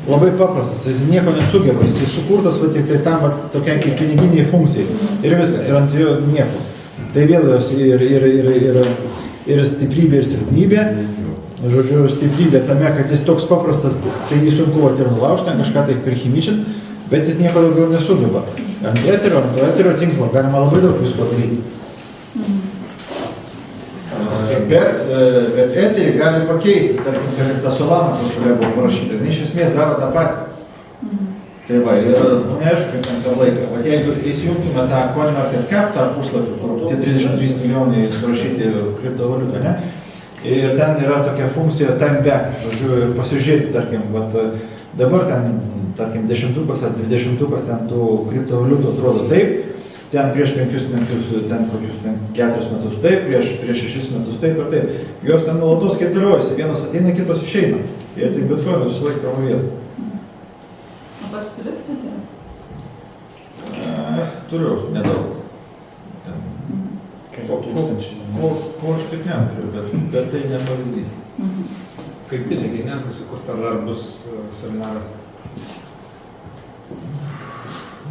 labai paprastas, jis nieko nesugeba, jis sukurtas tik tai tam tokiai kaip piniginiai funkcijai ir viskas, ir ant jo nieko. Tai vėl jos ir stiprybė, ir silpnybė. Žodžiu, stiprybė tame, kad jis toks paprastas, tai jį sunku ir nulaužti, kažką tai prihimičint, Bet jis nieko daugiau nesugeba. Ant eterio tinklo galima labai daug visko daryti. Bet eterį gali pakeisti, tarkim, kad tą Solana, kur šalia buvo parašyta, iš esmės daro tą patį. Tai va, ir neaišku, kaip ten tą laiką. O jeigu įsijungtume tą CoinMarketCap, tą puslapį, kur tie 33 milijonai surašyti kriptovaliutą, ne? Ir ten yra tokia funkcija time back, žodžiu, pasižiūrėti, tarkim, vat, dabar ten, tarkim, 10-ukas ar 20-ukas ten tų kriptovaliutų atrodo taip, ten prieš 5 metus, ten kokius 4 metus taip, prieš 6 metus taip ir taip. Jos ten nuolatos kaitaliojasi, vienas ateina, kitas išeina. Ir tik bitkoinus visą laiką pravo vietą. O pats turi Eterį? Turiu, nedaug. Ko aš tik neturiu, bet tai ne pavyzdys. Kaip pinigai nesusikurta dar bus seminaras?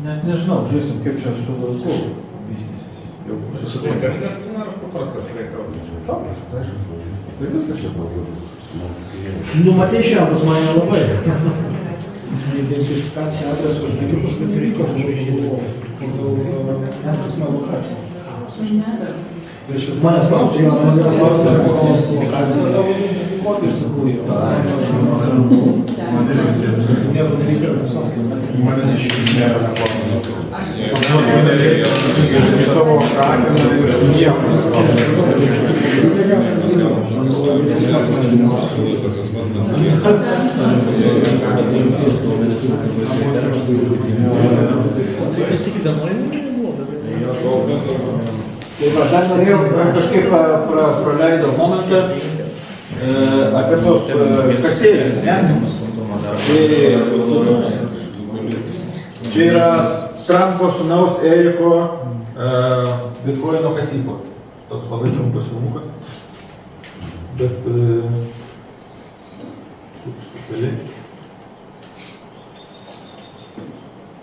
Net nežinau, žiūrėsim, kaip čia su laiku vystysis. Sudėtingas seminaras, paprastas reikalas. Paprastas, aišku. Tai viskas čia blogiau. Nu, matai, šiandien pas mane labai. Identifikacija adreso už dalykus, bet reikia pagal adreso lokaciją. Reiškia, manęs klausia, jo, man yra klausia, lokaciją identifikuoti ir sakau, jo. Nieko nereikia, pusos kilometrų. Manęs iš vis nėra neklausia. Į savo krakeną ir nieko. Vis tik vienoj nebuvo, bet... Tai va, aš norėjau, kažkaip praleidau momentą apie tos kasėlės, ne? Čia yra Trumpo sūnaus Eriko bitkoino kasykla. Toks labai trumpas filmukas. Bet... specialiai.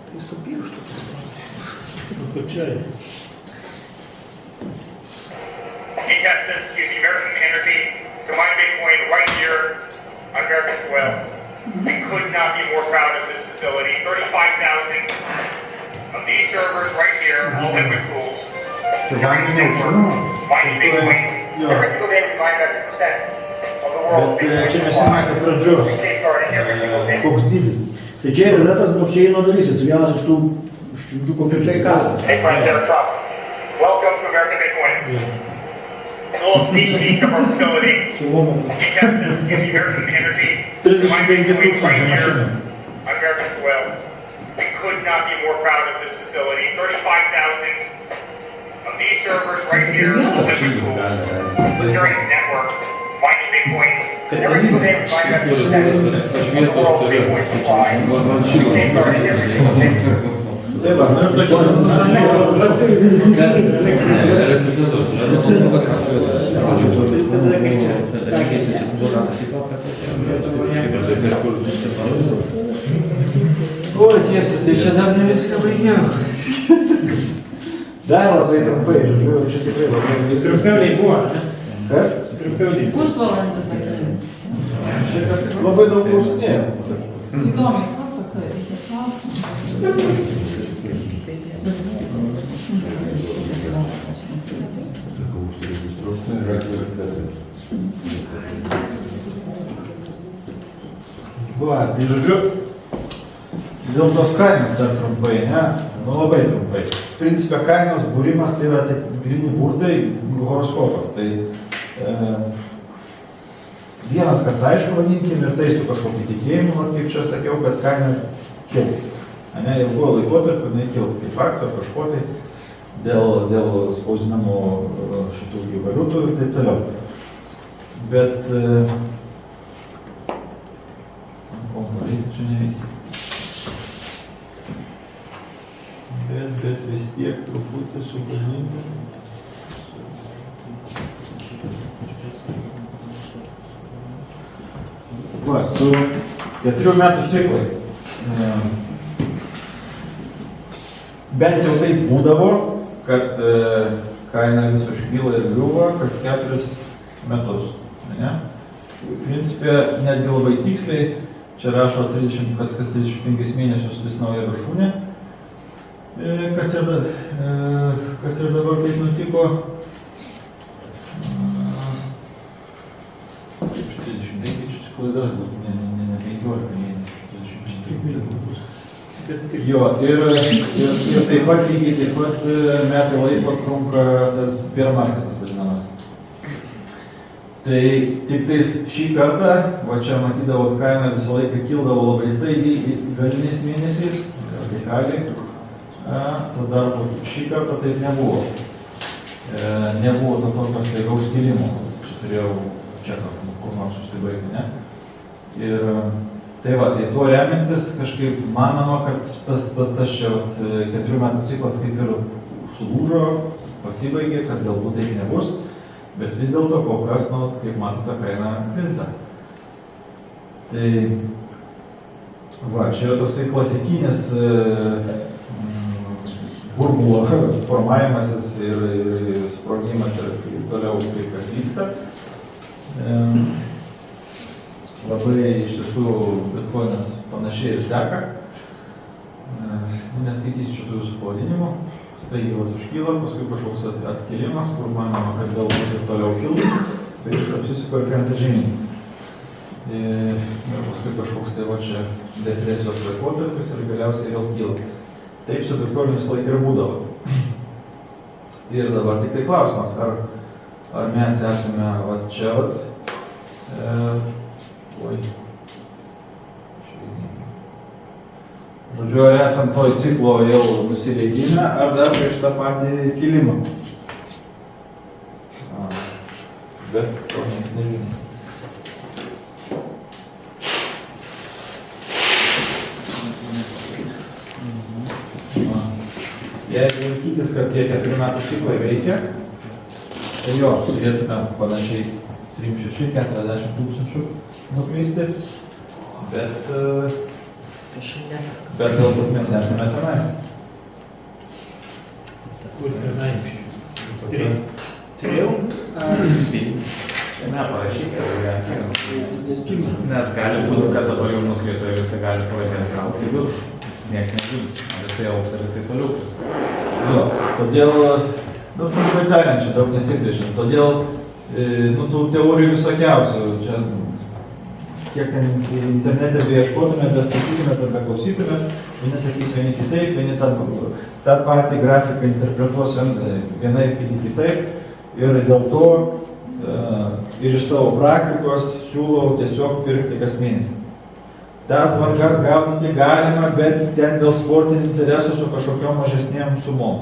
Tai su pirštu. Pačiai. He tests this using American Energy to mine Bitcoin right here on American soil. We could not be more proud of this facility. 35,000 of these servers right here, all liquid tools. Mining Bitcoin. Every single day we mine about 2% of the world's Bitcoin supply. We safeguard it every single day. Koks dydis. Tai čia yra tas blokčeino dalis, jis vienas iš tų kompiuterių. Hey friends, Eric Trump. Welcome to American Bitcoin. A little sneak peek of our facility. We test this using American Energy to mine Bitcoin right here on American soil. We could not be more proud of this facility. 35,000 of these servers right here, all liquid tools, securing the network, mining Bitcoin. Every single day we mine about 2% of the world's Bitcoin supply. We safeguard it every single day. Tai va, nu ir tokia Oi, tiesa, tai čia dar ne viską baigiau. Dar labai trumpai, žodžiu, čia tikrai labai... Trumpiauliai buvo, ne? Kas? Trumpiauliai. Pusvalandis sakė. Labai daug klausinėjau. Įdomiai pasakai, reikia klausimą. Va, tai žodžiu, dėl tos kainos dar trumpai, ne? Nu labai trumpai. Principė kainos būrimas tai yra taip grini burdai, horoskopas. Tai vienas, kas aišku, vadinkim, ir tai su kažkokiu tikėjimu, kaip čia sakiau, kad kaina kils. Ne, ilguoju laikotarpiu jinai kils kaip akcijų kažko tai dėl spausdinamų šitų valiutų ir taip toliau. Bet čia neveikia. Bet vis tiek truputį supažinti. Va, su 4 metų ciklai. Bent jau taip būdavo, kad kaina vis užkyla ir griūva kas 4 metus. Ne? Principė, netgi labai tiksliai, Čia rašo 30, kas 35 mėnesius vis nauja viršūnė. Kas ir dabar taip nutiko. 35 klaida, ne 15 mėnesių, 23. Jo, ir taip pat lygiai taip pat metai laiko trunka tas bear marketas vadinamas. Tai tik tais šį kartą, va čia matydavot, kaina visą laiką kildavo labai staigiai galiniais mėnesiais, radikaliai. Tuo tarpu šį kartą taip nebuvo. Nebuvo to tokio staigaus kilimo. Čia turėjau čia kur nors užsibaigti, ne? Ir tai va, tai tuo remintis kažkaip manoma, kad tas čia 4 metų ciklas kaip ir sulūžo, pasibaigė, kad galbūt taip nebus. Bet vis dėlto kol kas, kaip matote, kaina krinta. Tai va, čia yra toksai klasikinis burbulo formavimasis ir sprogimas ir toliau kaip kas vyksta. Labai iš tiesų bitkoinas panašiai ir seka. Neskaitysiu šitų jūsų pavadinimų. Staigiai užkyla, paskui kažkoks atkėlimas, kur manoma, kad galbūt ir toliau kils, bet jis apsisuko ir krenta žemyn. Ir paskui kažkoks tai va čia depresijos laikotarpis ir galiausiai vėl kyla. Taip su bitkoinu visą laiką ir būdavo. Ir dabar tik tai klausimas, ar mes esame va čia vat, žodžiu, ar esant toj ciklo jau nusileidime, ar dar prieš tą patį kilimą. Bet to niekas nežino. Jeigu laikytis, kad tie 4 metų ciklai veikia, tai jo, turėtume panašiai 36-40 tūkstančių nukristi, bet galbūt mes esame tenais. Kur tenai? Trijau? Ne, parašykite, nes gali būti, kad dabar jau nukrito ir jisai gali pradėti gauti viršų. Niekas nežino, ar jisai auks, ar jisai toliau kris. Jo, todėl, trumpai tariant, čia daug nesiplėšim, todėl, tų teorijų visokiausių, čia kiek ten internete beieškotume, beskaitytume, arba klausytume, vieni sakys vieni kitaip, vieni tą patį grafiką interpretuos vienaip, kiti kitaip ir dėl to ir iš savo praktikos siūlau tiesiog pirkti kas mėnesį. Tas tvarkas gaudyti galima, bet ten dėl sportinių interesų su kažkokiom mažesnėm sumom.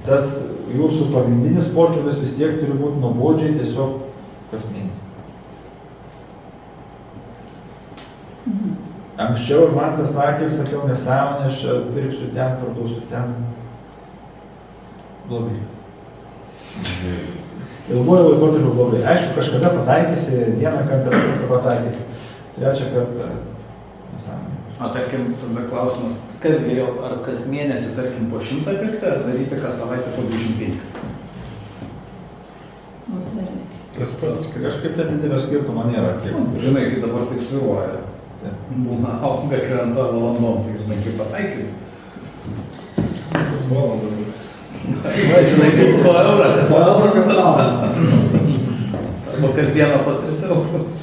Tas jūsų pagrindinis portfelis vis tiek turi būti nuobodžiai tiesiog kas mėnesį. Anksčiau ir man tas sakė ir sakiau nesąmonę, aš čia pirksiu ten, parduosiu ten. Blogai. Ilguoju laikotarpiu blogai. Aišku, kažkada pataikysi, vieną kartą pataikysi, trečią kartą nesąmonę. O tarkim, tada klausimas, kas geriau, ar kas mėnesį, tarkim, po 100 pirkti, ar daryti kas savaitę po 205? Tas pats, kažkaip ten didelio skirtumo nėra. Žinai, kai dabar taip sviruoja. Būna auga krenta valandom, tai žinai, kaip pataikysi. Kas valandą. Žinai, kaip 100 eurą. 100 eurą kas valandą. Arba kas dieną po 3 eurus.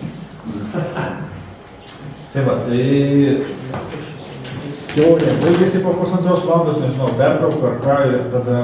Tai va, tai teorija baigėsi po 1,5 valandos, nežinau, pertrauką ar ką ir tada